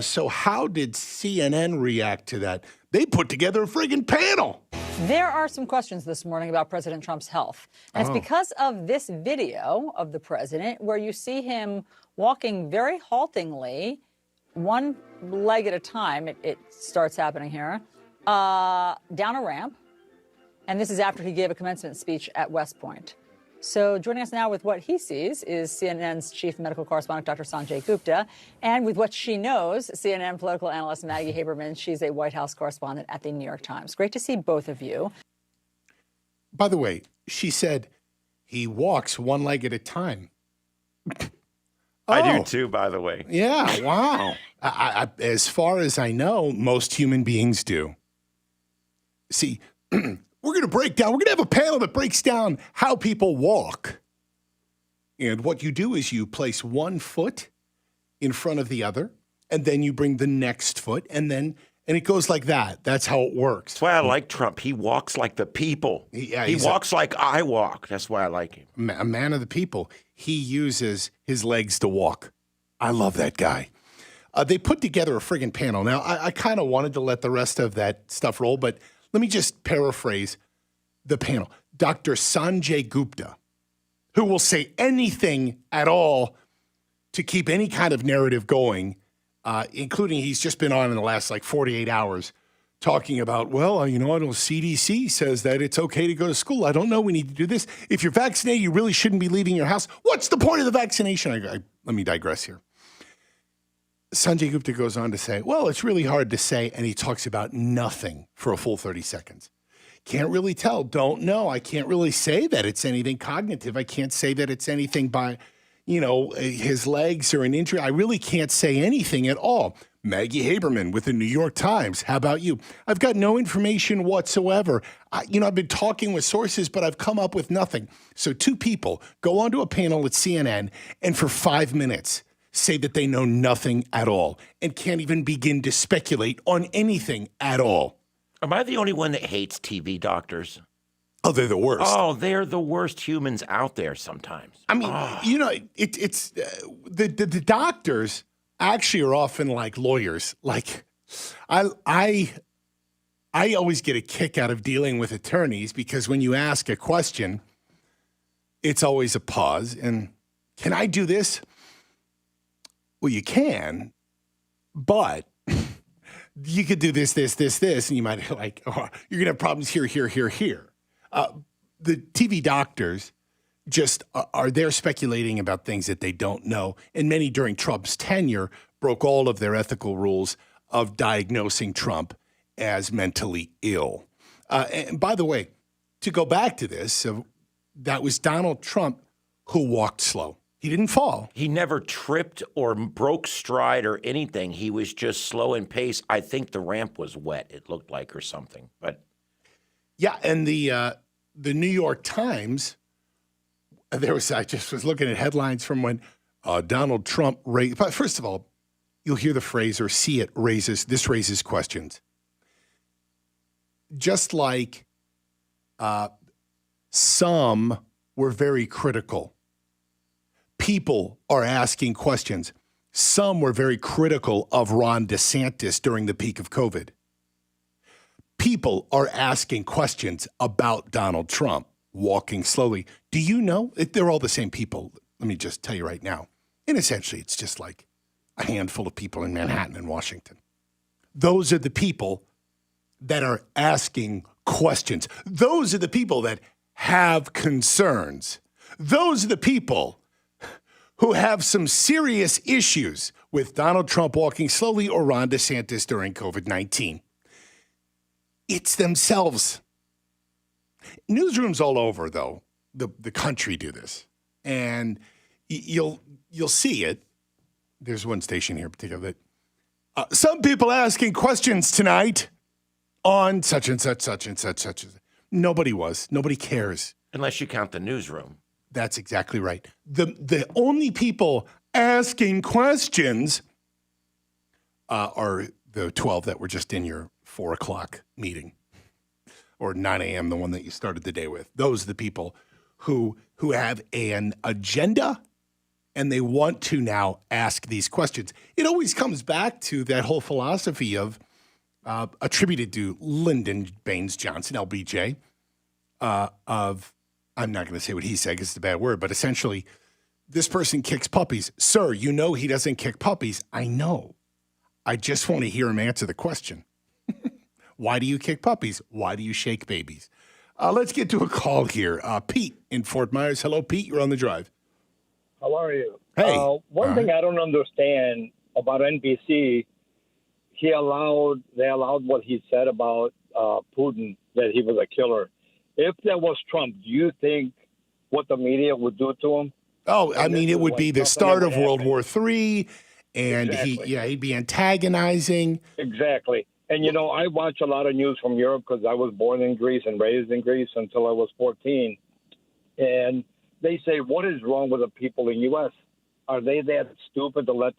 So how did CNN react to that? They put together a friggin' panel. There are some questions this morning about President Trump's health. And it's because of this video of the president where you see him walking very haltingly, one leg at a time, it starts happening here, down a ramp. And this is after he gave a commencement speech at West Point. So joining us now with what he sees is CNN's chief medical correspondent, Dr. Sanjay Gupta, and with what she knows, CNN political analyst Maggie Haberman. She's a White House correspondent at the New York Times. Great to see both of you. By the way, she said he walks one leg at a time. I do too, by the way. Yeah, wow. As far as I know, most human beings do. See, we're going to have a panel that breaks down how people walk. And what you do is you place one foot in front of the other, and then you bring the next foot, and it goes like that. That's how it works. That's why I like Trump. He walks like the people. He walks like I walk. That's why I like him. A man of the people. He uses his legs to walk. I love that guy. They put together a friggin' panel. Now, I kind of wanted to let the rest of that stuff roll, but let me just paraphrase the panel. Dr. Sanjay Gupta, who will say anything at all to keep any kind of narrative going, including he's just been on in the last 48 hours talking about, well, I know CDC says that it's okay to go to school. I don't know. We need to do this. If you're vaccinated, you really shouldn't be leaving your house. What's the point of the vaccination? Let me digress here. Sanjay Gupta goes on to say, well, it's really hard to say, and he talks about nothing for a full 30 seconds. Can't really tell. Don't know. I can't really say that it's anything cognitive. I can't say that it's anything by, his legs or an injury. I really can't say anything at all. Maggie Haberman with the New York Times. How about you? I've got no information whatsoever. I've been talking with sources, but I've come up with nothing. So two people go onto a panel at CNN and for 5 minutes say that they know nothing at all and can't even begin to speculate on anything at all. Am I the only one that hates TV doctors? Oh, they're the worst. Oh, they're the worst humans out there sometimes. I mean, it's the doctors actually are often like lawyers. Like, I always get a kick out of dealing with attorneys because when you ask a question, it's always a pause. And can I do this? Well, you can, but you could do this, and you might you're gonna have problems here. The TV doctors just are there speculating about things that they don't know. And many during Trump's tenure broke all of their ethical rules of diagnosing Trump as mentally ill. And by the way, to go back to this, that was Donald Trump who walked slow. He didn't fall. He never tripped or broke stride or anything. He was just slow in pace. I think the ramp was wet, it looked like, or something. But yeah, and the New York Times, I just was looking at headlines from when Donald Trump raised. But first of all, you'll hear the phrase or see it raises questions. Just like some were very critical. People are asking questions. Some were very critical of Ron DeSantis during the peak of COVID. People are asking questions about Donald Trump walking slowly. Do you know? They're all the same people. Let me just tell you right now. And essentially, it's just like a handful of people in Manhattan and Washington. Those are the people that are asking questions. Those are the people that have concerns. Those are the people who have some serious issues with Donald Trump walking slowly or Ron DeSantis during COVID-19. It's themselves. Newsrooms all over, though, the country do this. And you'll see it. There's one station here in particular that some people asking questions tonight on such and such, such and such, such as. Nobody was. Nobody cares. Unless you count the newsroom. That's exactly right. The only people asking questions are the 12 that were just in your 4 o'clock meeting or 9 a.m., the one that you started the day with. Those are the people who have an agenda and they want to now ask these questions. It always comes back to that whole philosophy of attributed to Lyndon Baines Johnson, LBJ, of I'm not going to say what he said because it's a bad word, but essentially, this person kicks puppies. Sir, you know he doesn't kick puppies. I know. I just want to hear him answer the question. Why do you kick puppies? Why do you shake babies? Let's get to a call here. Pete in Fort Myers. Hello, Pete. You're on the drive. How are you? Hey. One thing I don't understand about NBC, they allowed what he said about Putin, that he was a killer. If that was Trump, do you think what the media would do to him? Oh, I And mean, this it is would like be the nothing start ever of World happened. War III, and Exactly. he'd be antagonizing. Exactly. And, you know, I watch a lot of news from Europe because I was born in Greece and raised in Greece until I was 14. And they say, what is wrong with the people in U.S.? Are they that stupid to let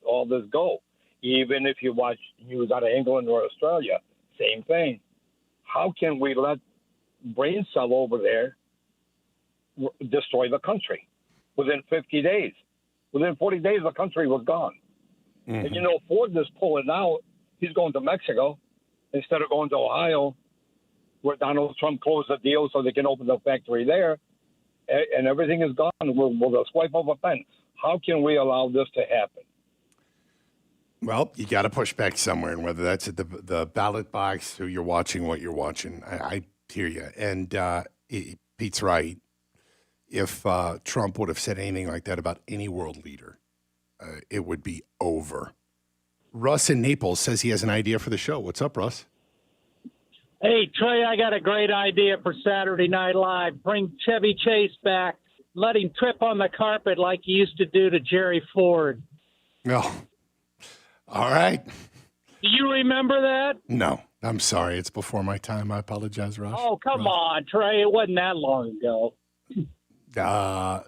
all this go? Even if you watch news out of England or Australia, same thing. How can we let brain cell over there destroy the country within 50 days? Within 40 days, the country was gone. Mm-hmm. And, you know, Ford is pulling out. He's going to Mexico instead of going to Ohio, where Donald Trump closed the deal so they can open the factory there, and everything is gone with a swipe of a pen. How can we allow this to happen? Well, you got to push back somewhere, and whether that's at the ballot box or you're watching what you're watching, I hear you. And Pete's right. If Trump would have said anything like that about any world leader, it would be over. Russ in Naples says he has an idea for the show. What's up, Russ? Hey, Trey, I got a great idea for Saturday Night Live. Bring Chevy Chase back. Let him trip on the carpet like he used to do to Jerry Ford. Oh, all right. Do you remember that? No, I'm sorry. It's before my time. I apologize, Russ. Oh, come on, Trey. It wasn't that long ago.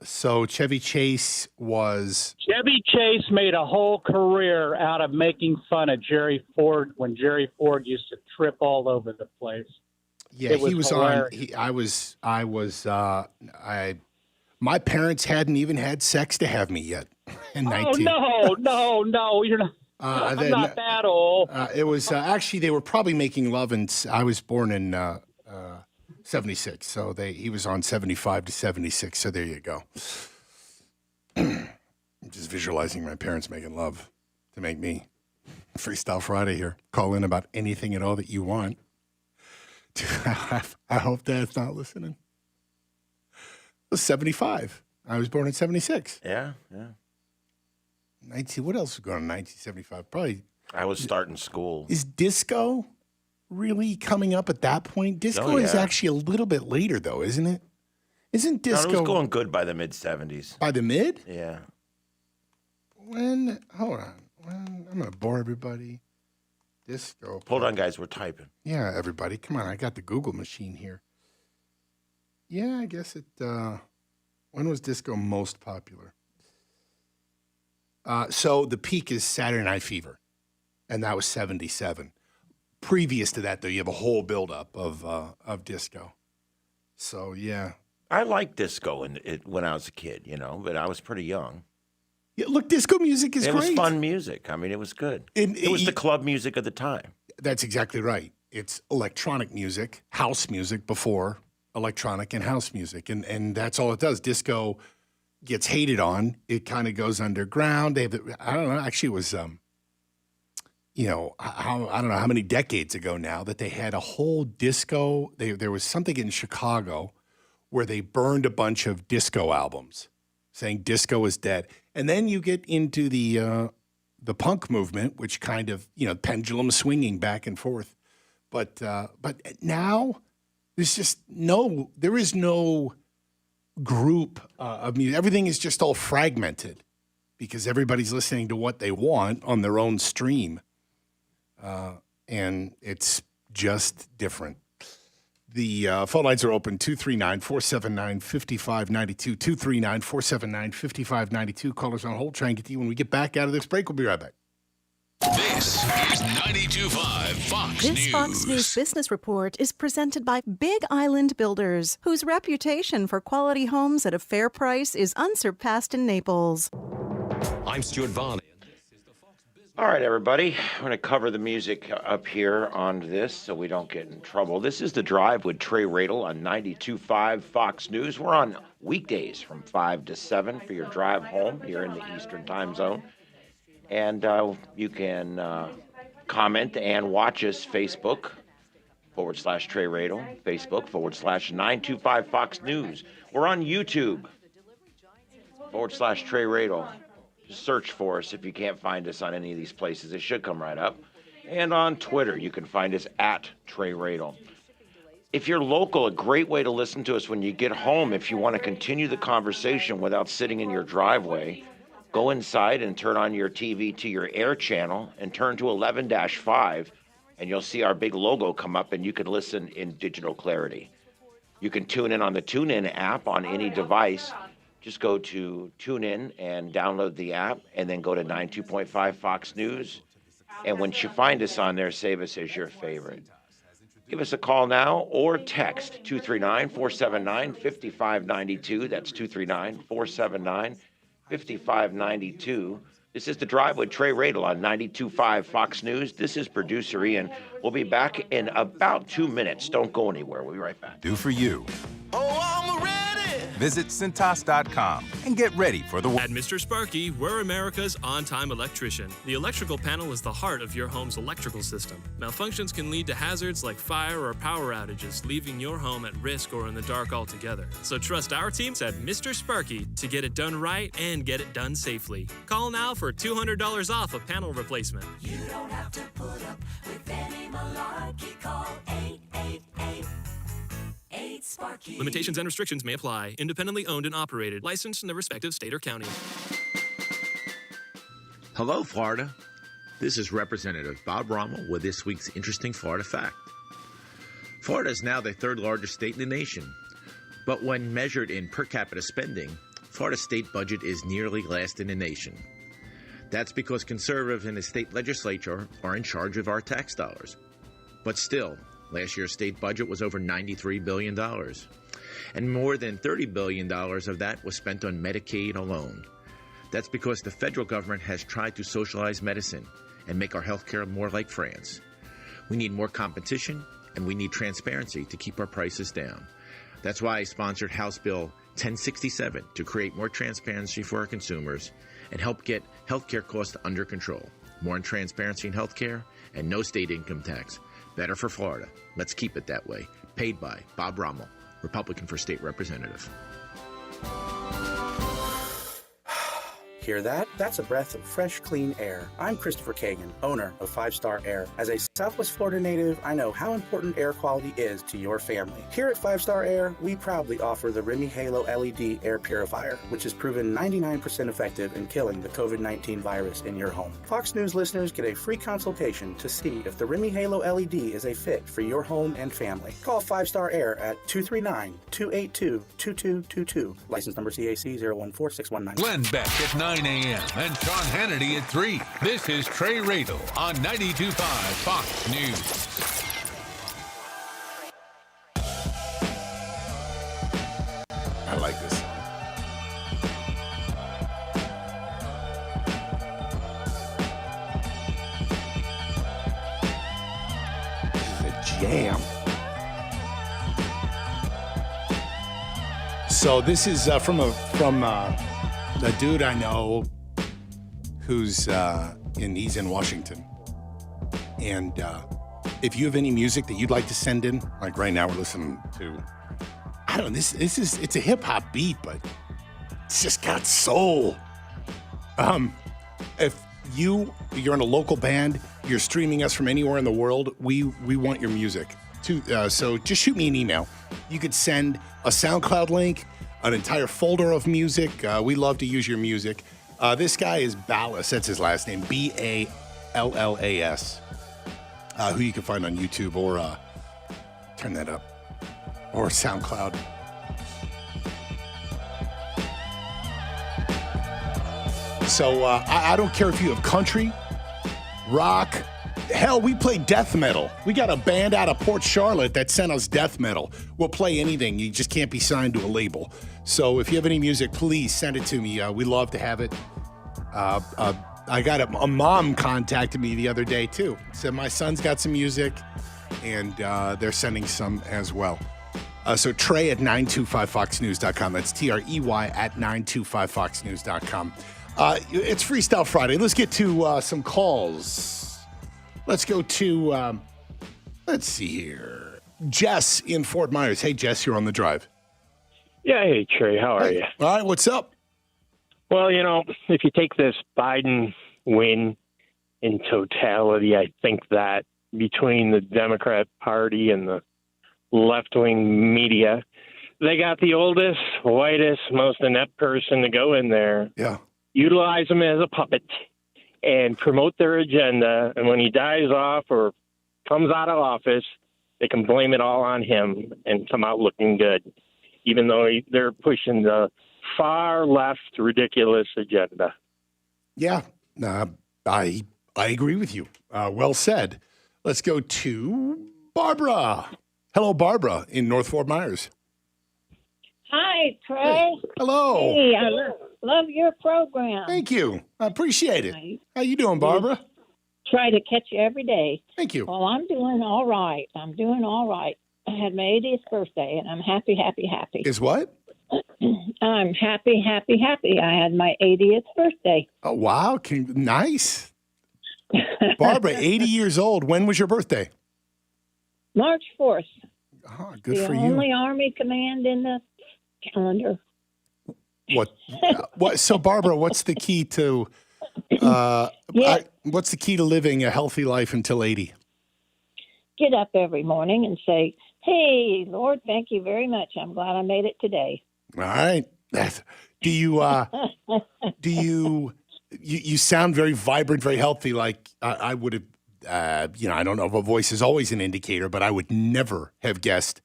So Chevy Chase was... Chevy Chase made a whole career out of making fun of Jerry Ford when Jerry Ford used to trip all over the place. Yeah, he was hilarious. My parents hadn't even had sex to have me yet. In No, you're not. I'm not that old. It was actually, they were probably making love, and I was born in 76, so he was on 75 to 76, so there you go. I'm just visualizing my parents making love to make me. Freestyle Friday here. Call in about anything at all that you want. I hope Dad's not listening. It was 75. I was born in 76. Yeah. 19, what else was going on in 1975? Probably. I was starting school. Is disco really coming up at that point? Disco is actually a little bit later, though, isn't it? Isn't disco... No, it was going good by the mid-'70s. By the mid? Yeah. Hold on. I'm going to bore everybody. Disco. Hold on, guys. We're typing. Yeah, everybody. Come on. I got the Google machine here. Yeah, I guess it... when was disco most popular? So the peak is Saturday Night Fever, and that was 77. Previous to that, though, you have a whole buildup of disco. So, yeah. I liked disco when I was a kid, but I was pretty young. Yeah, look, disco music is great. It was fun music. I mean, it was good. It was the club music of the time. That's exactly right. It's electronic music, house music before electronic and house music, and that's all it does. Disco gets hated on. It kind of goes underground. I don't know. Actually, it was, I don't know how many decades ago now that they had a whole disco. There was something in Chicago where they burned a bunch of disco albums, saying disco is dead. And then you get into the punk movement, which kind of pendulum swinging back and forth. But now there is no group of music. Everything is just all fragmented because everybody's listening to what they want on their own stream. And it's just different. The phone lines are open, 239-479-5592, 239-479-5592. Callers on hold. Try and get to you when we get back out of this break. We'll be right back. This is 92.5 Fox News. This Fox News Business Report is presented by Big Island Builders, whose reputation for quality homes at a fair price is unsurpassed in Naples. I'm Stuart Varney. All right, everybody. I'm going to cover the music up here on this so we don't get in trouble. This is The Drive with Trey Radel on 92.5 Fox News. We're on weekdays from 5 to 7 for your drive home here in the Eastern Time Zone. And you can comment and watch us Facebook /Trey Radel, Facebook /925 Fox News. We're on YouTube /Trey Radel. Just search for us if you can't find us on any of these places. It should come right up. And on Twitter, you can find us at Trey Radel. If you're local, a great way to listen to us when you get home, if you want to continue the conversation without sitting in your driveway, go inside and turn on your TV to your air channel and turn to 11-5, and you'll see our big logo come up, and you can listen in digital clarity. You can tune in on the TuneIn app on any device. Just go to TuneIn and download the app, and then go to 92.5 Fox News. And once you find us on there, save us as your favorite. Give us a call now or text 239-479-5592. That's 239-479-5592. This is The Drive with Trey Radel on 92.5 Fox News. This is producer Ian. We'll be back in about 2 minutes. Don't go anywhere. We'll be right back. Do for you. Oh, I'm ready. Visit Cintas.com and get ready for the... At Mr. Sparky, we're America's on-time electrician. The electrical panel is the heart of your home's electrical system. Malfunctions can lead to hazards like fire or power outages, leaving your home at risk or in the dark altogether. So trust our teams at Mr. Sparky to get it done right and get it done safely. Call now for $200 off a panel replacement. You don't have to put up with any malarkey. Call 888-8-SPARKY. Limitations and restrictions may apply. Independently owned and operated. Licensed in the respective state or county. Hello, Florida. This is Representative Bob Rommel with this week's interesting Florida fact. Florida is now the third largest state in the nation. But when measured in per capita spending, Florida's state budget is nearly last in the nation. That's because conservatives in the state legislature are in charge of our tax dollars. But still, last year's state budget was over $93 billion. And more than $30 billion of that was spent on Medicaid alone. That's because the federal government has tried to socialize medicine and make our healthcare more like France. We need more competition, and we need transparency to keep our prices down. That's why I sponsored House Bill 1067 to create more transparency for our consumers and help get healthcare costs under control. More on transparency in healthcare and no state income tax. Better for Florida. Let's keep it that way. Paid by Bob Rommel, Republican for State Representative. Hear that? That's a breath of fresh, clean air. I'm Christopher Kagan, owner of 5 Star Air. As a Southwest Florida native, I know how important air quality is to your family. Here at 5 Star Air, we proudly offer the Remy Halo LED air purifier, which has proven 99% effective in killing the COVID-19 virus in your home. Fox News listeners get a free consultation to see if the Remy Halo LED is a fit for your home and family. Call 5 Star Air at 239-282-2222. License number CAC 014619. Glenn Beck at 9 a.m. and Sean Hannity at 3. This is Trey Radel on 92.5 Fox News. I like this. This is a jam. So this is from a dude I know who's he's in Washington. And if you have any music that you'd like to send in, like right now we're listening to, I don't know, it's a hip hop beat, but it's just got soul. If you're in a local band, you're streaming us from anywhere in the world, we want your music. So just shoot me an email. You could send a SoundCloud link, an entire folder of music. We love to use your music. This guy is Ballas. That's his last name, Ballas, who you can find on YouTube or turn that up, or SoundCloud. So I don't care if you have country, rock. Hell, we play death metal. We got a band out of Port Charlotte that sent us death metal. We'll play anything. You just can't be signed to a label. So if you have any music, please send it to me. We love to have it. I got a mom contacted me the other day, too. Said my son's got some music, and they're sending some as well. So Trey at 925foxnews.com. That's Trey at 925foxnews.com. It's Freestyle Friday. Let's get to some calls. Let's go to, let's see here. Jess in Fort Myers. Hey, Jess, you're on the drive. Yeah, hey, Trey, how are you? All right, what's up? Well, if you take this Biden win in totality, I think that between the Democrat Party and the left-wing media. They got the oldest, whitest, most inept person to go in there, utilize him as a puppet, and promote their agenda. And when he dies off or comes out of office, they can blame it all on him and come out looking good, even though they're pushing the far left ridiculous agenda. Yeah, I agree with you. Well said. Let's go to Barbara. Hello, Barbara in North Fort Myers. Hi, Trey. Hey. Hello. Hey, I love your program. Thank you. I appreciate it. How you doing, Barbara? Try to catch you every day. Thank you. Well, I'm doing all right. I had my 80th birthday, and I'm happy. Is what? I'm happy. I had my 80th birthday. Oh, wow. Nice. Barbara, 80 years old. When was your birthday? March 4th. Oh, good for you. The only Army command in the calendar. What? So, Barbara, what's the key to what's the key to living a healthy life until 80? Get up every morning and say, "Hey, Lord, thank you very much. I'm glad I made it today." All right. Do you you sound very vibrant, very healthy? Like I would have. I don't know if a voice is always an indicator, but I would never have guessed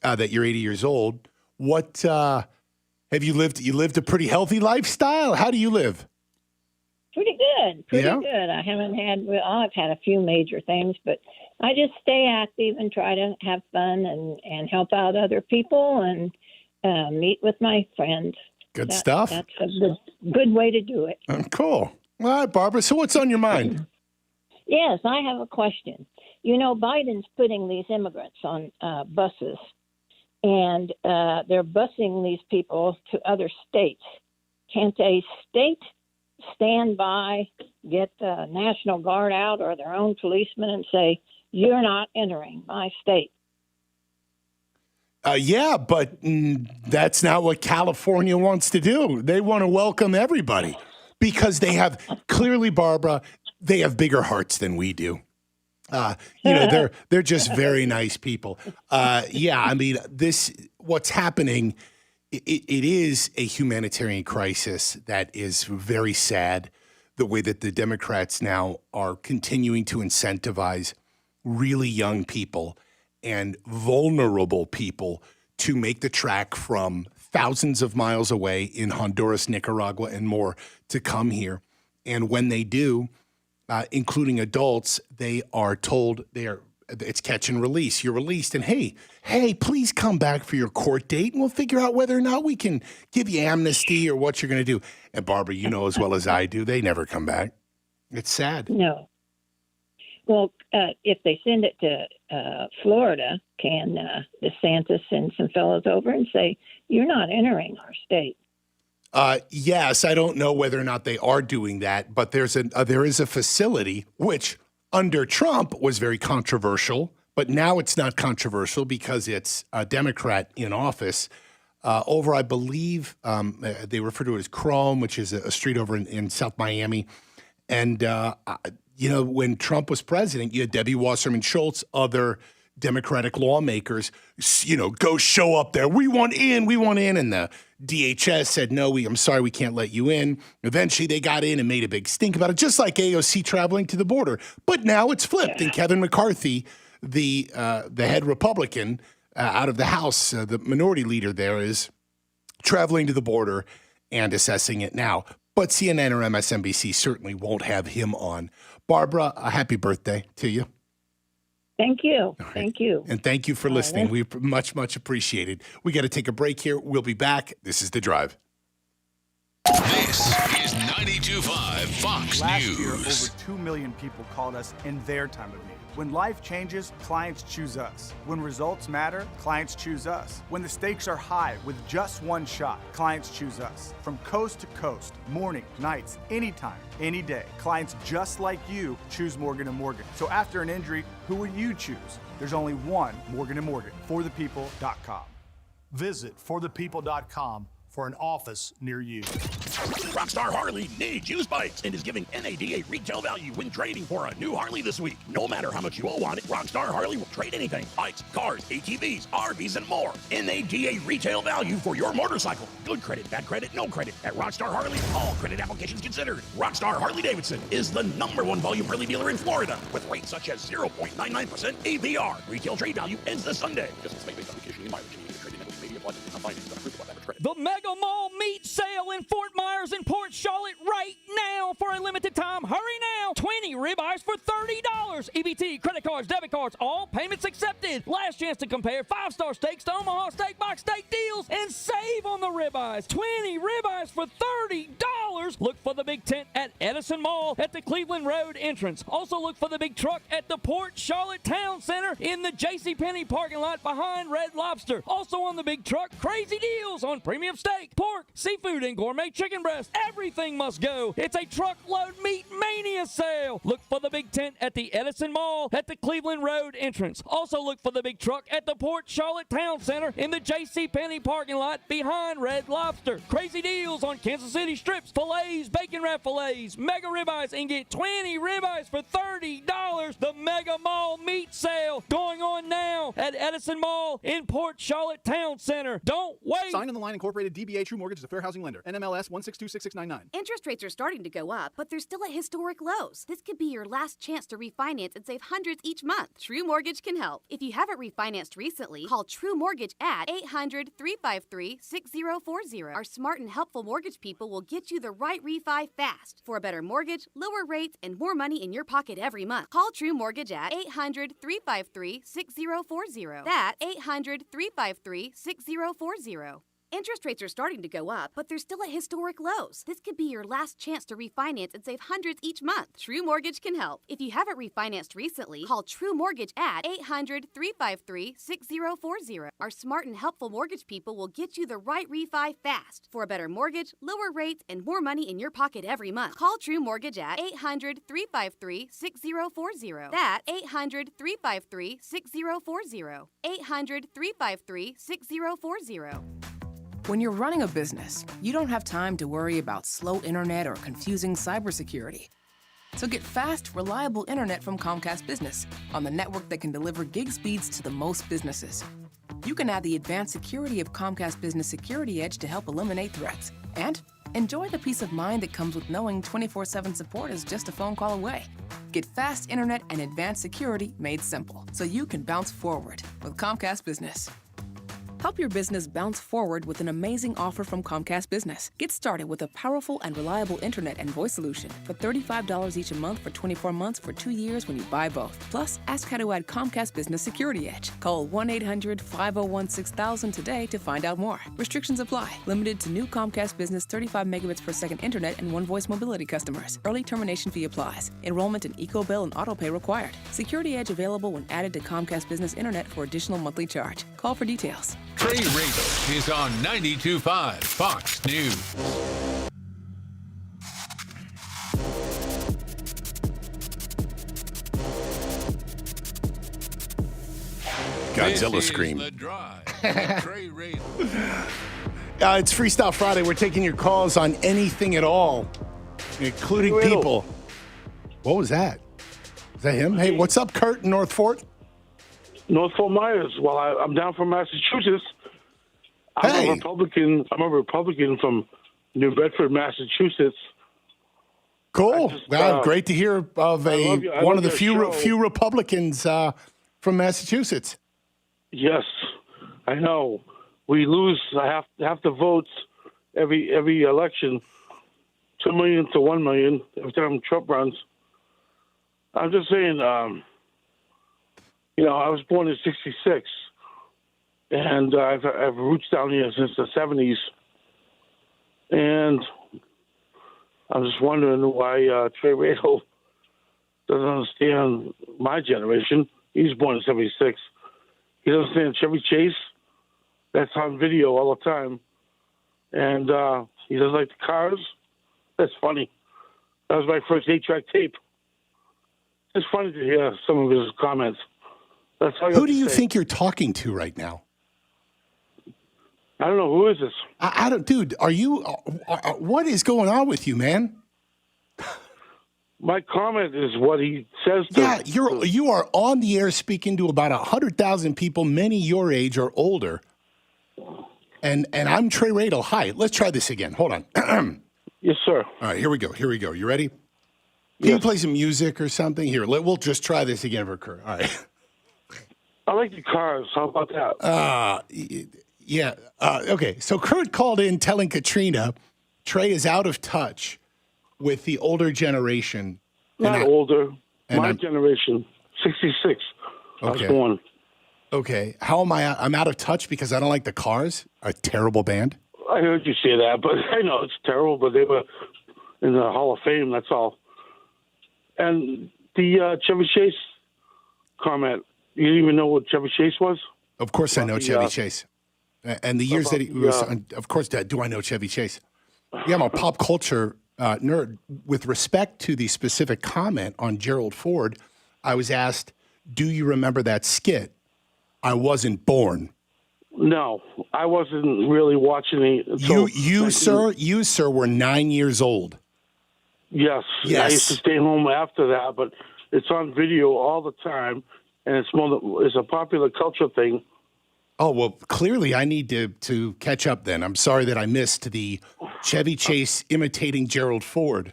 that you're 80 years old. What have you lived? You lived a pretty healthy lifestyle. How do you live? Pretty good. I haven't had. Well, I've had a few major things, but I just stay active and try to have fun and help out other people and meet with my friends. Good stuff. That's a good way to do it. Cool. All right, Barbara. So what's on your mind? Yes, I have a question. You know, Biden's putting these immigrants on buses, and they're busing these people to other states. Can't a state stand by, get the National Guard out or their own policemen and say, "You're not entering my state"? Yeah, but that's not what California wants to do. They want to welcome everybody because they have clearly, Barbara, they have bigger hearts than we do. They're just very nice people. I mean, what's happening, it is a humanitarian crisis that is very sad. The way that the Democrats now are continuing to incentivize really young people and vulnerable people to make the trek from thousands of miles away in Honduras, Nicaragua, and more to come here. And when they do, including adults, they are told it's catch and release. You're released, and hey, please come back for your court date, and we'll figure out whether or not we can give you amnesty or what you're going to do. And Barbara, you know as well as I do, they never come back. It's sad. No. Well, if they send it to Florida, can DeSantis send some fellows over and say, "You're not entering our state"? Yes, I don't know whether or not they are doing that, but there is a facility which under Trump was very controversial, but now it's not controversial because it's a Democrat in office. Over, I believe, they refer to it as Chrome, which is a street over in South Miami. And, when Trump was president, you had Debbie Wasserman Schultz, other Democratic lawmakers, go show up there. We want in. And the DHS said, no, I'm sorry, we can't let you in. Eventually they got in and made a big stink about it, just like AOC traveling to the border. But now it's flipped. And Kevin McCarthy, the head Republican out of the House, the minority leader there, is traveling to the border and assessing it now. But CNN or MSNBC certainly won't have him on. Barbara, a happy birthday to you. Thank you. Right. Thank you. And thank you for listening. We much, much appreciated. We got to take a break here. We'll be back. This is The Drive. This is 92.5 Fox Last News. year, over 2 million people called us in their time of need. When life changes, clients choose us. When results matter, clients choose us. When the stakes are high with just one shot, clients choose us. From coast to coast, morning, nights, anytime, any day, clients just like you choose Morgan & Morgan. So after an injury, who will you choose? There's only one Morgan & Morgan, forthepeople.com. Visit forthepeople.com for an office near you. Rockstar Harley needs used bikes and is giving NADA retail value when trading for a new Harley this week. No matter how much you owe on it, Rockstar Harley will trade anything. Bikes, cars, ATVs, RVs, and more. NADA retail value for your motorcycle. Good credit, bad credit, no credit. At Rockstar Harley, all credit applications considered. Rockstar Harley-Davidson is the #1 volume Harley dealer in Florida with rates such as 0.99% APR. Retail trade value ends this Sunday. Discounts may be based on occasionally mileage. Trading may be applied to non-finance. The Mega Mall Meat Sale in Fort Myers and Port Charlotte right now for a limited time. Hurry now. 20 ribeyes for $30. EBT, credit cards, debit cards, all payments accepted. Last chance to compare 5-star steaks to Omaha Steak Box steak deals and save on the ribeyes. 20 ribeyes for $30. Look for the big tent at Edison Mall at the Cleveland Road entrance. Also look for the big truck at the Port Charlotte Town Center in the JCPenney parking lot behind Red Lobster. Also on the big truck, crazy deals on premium steak, pork, seafood, and gourmet chicken breast. Everything must go. It's a truckload meat mania sale. Look for the big tent at the Edison Mall at the Cleveland Road entrance. Also look for the big truck at the Port Charlotte Town Center in the JCPenney parking lot behind Red Lobster. Crazy deals on Kansas City strips, fillets, bacon wrap fillets, mega ribeyes, and get 20 ribeyes for $30. The Mega Mall Meat Sale going on now at Edison Mall in Port Charlotte Town Center. Don't wait. Sign on the line incorporated DBA True Mortgage is a fair housing lender. NMLS 1626699. Interest rates are starting to go up, but they're still at historic lows. This could be your last chance to refinance and save hundreds each month. True Mortgage can help. If you haven't refinanced recently, call True Mortgage at 800-353-6040. Our smart and helpful mortgage people will get you the right refi fast for a better mortgage, lower rates, and more money in your pocket every month. Call True Mortgage at 800-353-6040. That's 800-353-6040. Interest rates are starting to go up, but they're still at historic lows. This could be your last chance to refinance and save hundreds each month. True Mortgage can help. If you haven't refinanced recently, call True Mortgage at 800-353-6040. Our smart and helpful mortgage people will get you the right refi fast for a better mortgage, lower rates, and more money in your pocket every month. Call True Mortgage at 800-353-6040. That's 800-353-6040. 800-353-6040. When you're running a business, you don't have time to worry about slow internet or confusing cybersecurity. So get fast, reliable internet from Comcast Business on the network that can deliver gig speeds to the most businesses. You can add the advanced security of Comcast Business Security Edge to help eliminate threats. And enjoy the peace of mind that comes with knowing 24/7 support is just a phone call away. Get fast internet and advanced security made simple so you can bounce forward with Comcast Business. Help your business bounce forward with an amazing offer from Comcast Business. Get started with a powerful and reliable internet and voice solution for $35 each a month for 24 months for 2 years when you buy both. Plus, ask how to add Comcast Business Security Edge. Call 1-800-501-6000 today to find out more. Restrictions apply. Limited to new Comcast Business 35 megabits per second internet and one voice mobility customers. Early termination fee applies. Enrollment in EcoBill and autopay required. Security Edge available when added to Comcast Business Internet for additional monthly charge. Call for details. Trey Rave is on 92.5 Fox News. Godzilla scream. The Drive. Trey Rave. It's Freestyle Friday. We're taking your calls on anything at all, including people. What was that? Is that him? Hey, what's up, Kurt in North Fort? North Fort Myers. Well, I'm down from Massachusetts. I'm a Republican. I'm a Republican from New Bedford, Massachusetts. Cool. Great to hear of one of the few Republicans from Massachusetts. Yes, I know. We lose half the votes every election, 2 million to 1 million every time Trump runs. I'm just saying. I was born in '66, and I've roots down here since the '70s, and I'm just wondering why Trey Radel doesn't understand my generation. He was born in '76. He doesn't understand Chevy Chase. That's on video all the time, and he doesn't like the cars. That's funny. That was my first 8-track tape. It's funny to hear some of his comments. Who do you think you're talking to right now? I don't know. Who is this? I don't, dude. Are you? What is going on with you, man? My comment is what he says. You are on the air speaking to about 100,000 people, many your age or older. And I'm Trey Radel. Hi. Let's try this again. Hold on. Yes, sir. All right. Here we go. You ready? Can you play some music or something? Here, we'll just try this again for Kurt. All right. I like the Cars. How about that? Yeah. Okay. So Kurt called in telling Katrina Trey is out of touch with the older generation. Not older. My generation, 66. I was born. Okay. How am I? I'm out of touch because I don't like the Cars? A terrible band? I heard you say that, but I know it's terrible, but they were in the Hall of Fame, that's all. And the Chevy Chase comment, you didn't even know what Chevy Chase was? Of course I know Chevy Chase. And the years that he was, of course, do I know Chevy Chase? Yeah, I'm a pop culture nerd. With respect to the specific comment on Gerald Ford, I was asked, do you remember that skit? I wasn't born. No, I wasn't really watching it. You, sir, were 9 years old. Yes. I used to stay home after that, but it's on video all the time, and it's a popular culture thing. Oh, well, clearly I need to catch up then. I'm sorry that I missed the Chevy Chase imitating Gerald Ford.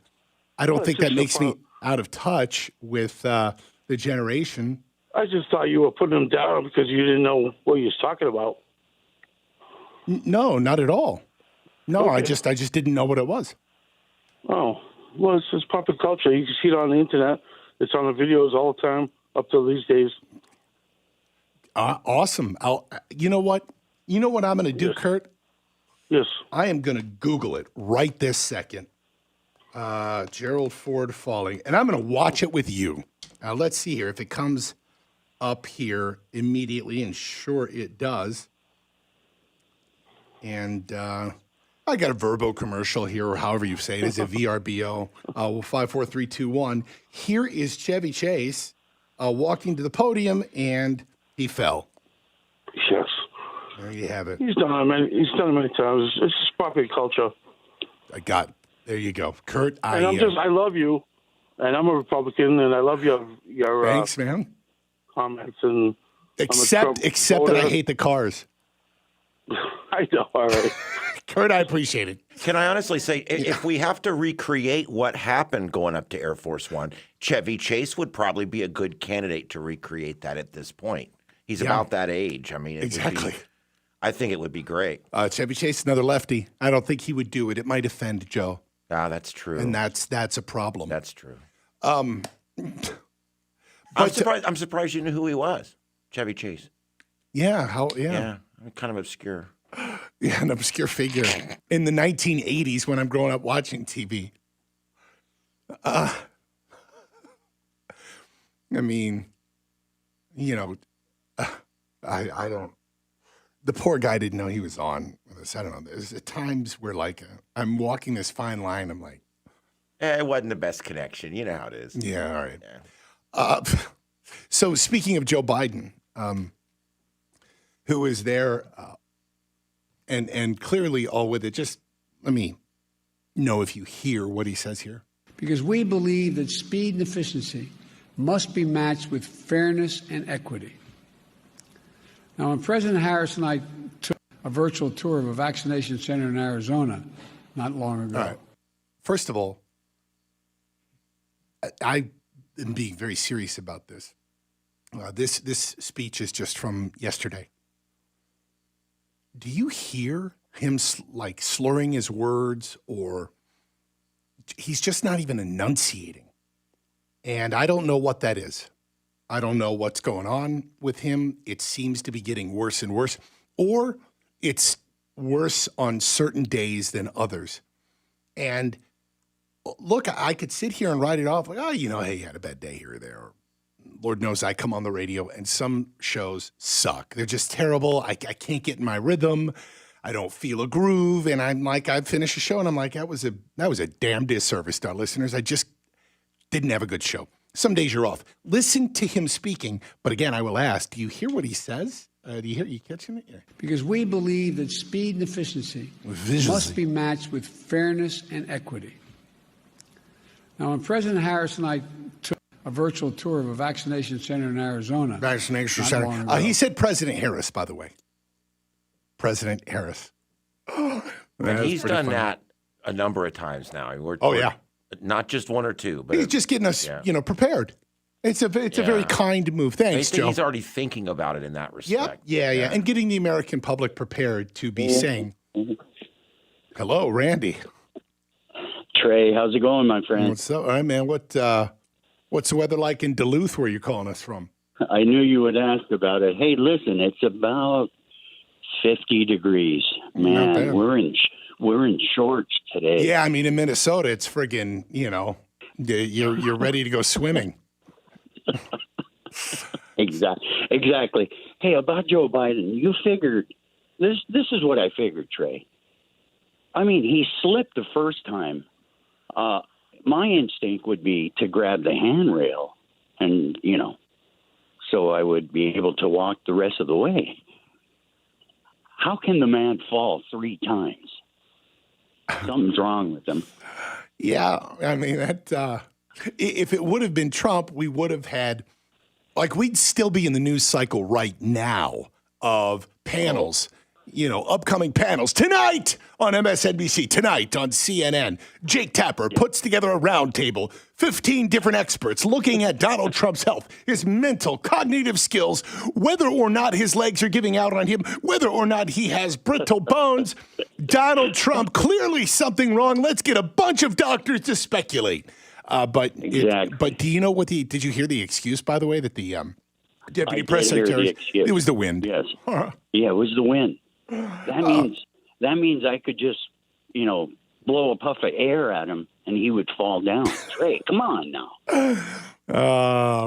I don't think that makes me out of touch with the generation. I just thought you were putting him down because you didn't know what he was talking about. No, not at all. No, okay. I just didn't know what it was. Oh, well, it's just popular culture. You can see it on the internet. It's on the videos all the time up till these days. Awesome. You know what? You know what I'm going to do, Kurt? Yes. I am going to Google it right this second. Gerald Ford falling. And I'm going to watch it with you. Now, let's see here if it comes up here immediately. And sure it does. And I got a Verbo commercial here, or however you say it. It's a VRBO. 5, 4, 3, 2, 1. Here is Chevy Chase walking to the podium, and he fell. Yes. There you have it. He's done it many times. It's just popular culture. There you go. Kurt, I love you, and I'm a Republican, and I love your thanks, man. Comments. And except that I hate the Cars. I know, all right. Kurt, I appreciate it. Can I honestly say, if we have to recreate what happened going up to Air Force One, Chevy Chase would probably be a good candidate to recreate that at this point. He's about that age. I mean, exactly. I think it would be great. Chevy Chase, another lefty. I don't think he would do it. It might offend Joe. Ah, that's true. And that's a problem. That's true. I'm surprised you knew who he was, Chevy Chase. Yeah. Yeah, kind of obscure. Yeah, an obscure figure in the 1980s when I'm growing up watching TV. I mean, I don't. The poor guy didn't know he was on with us. I don't know. There's times where, I'm walking this fine line. I'm like, it wasn't the best connection. You know how it is. Yeah, all right. Yeah. So speaking of Joe Biden, who is there, and clearly all with it. Just let me know if you hear what he says here. Because we believe that speed and efficiency must be matched with fairness and equity. Now, when President Harris and I took a virtual tour of a vaccination center in Arizona not long ago. All right. First of all, I am being very serious about this. This speech is just from yesterday. Do you hear him slurring his words, or he's just not even enunciating? And I don't know what that is. I don't know what's going on with him. It seems to be getting worse and worse, or it's worse on certain days than others. And look, I could sit here and write it off like, hey, you had a bad day here or there. Lord knows I come on the radio and some shows suck. They're just terrible. I can't get in my rhythm. I don't feel a groove. And I'm like, I finish a show and I'm like, that was a damn disservice to our listeners. I just didn't have a good show. Some days you're off. Listen to him speaking. But again, I will ask, do you hear what he says? Do you catching it? Yeah. Because we believe that speed and efficiency must be matched with fairness and equity. Now, when President Harris and I took a virtual tour of a vaccination center in Arizona. Vaccination not center. long ago, He said President Harris, by the way. President Harris. And he's done that a number of times now. Yeah. Not just one or two, but he's just getting us, prepared. It's a very kind move. Thanks, I think Joe. he's already thinking about it in that respect. Yeah. And getting the American public prepared to be saying, hello, Randy. Trey, how's it going, my friend? What's up? All right, man. What's the weather like in Duluth where you're calling us from? I knew you would ask about it. Hey, listen, it's about 50 degrees. Man, we're in shorts today. Yeah, I mean, in Minnesota, it's friggin', you're ready to go swimming. Exactly. Hey, about Joe Biden, you figured this is what I figured, Trey. I mean, he slipped the first time. My instinct would be to grab the handrail and, so I would be able to walk the rest of the way. How can the man fall 3 times? Something's wrong with him. Yeah, I mean, that if it would have been Trump, we would have had, we'd still be in the news cycle right now of panels, upcoming panels. Tonight on MSNBC, tonight on CNN, Jake Tapper puts together a roundtable, 15 different experts looking at Donald Trump's health, his mental, cognitive skills, whether or not his legs are giving out on him, whether or not he has brittle bones. Donald Trump, clearly something wrong. Let's get a bunch of doctors to speculate. But do you know did you hear the excuse, by the way, that the deputy press secretary, it was the wind. Yes. Yeah, it was the wind. That means I could just, blow a puff of air at him and he would fall down. Trey, come on now.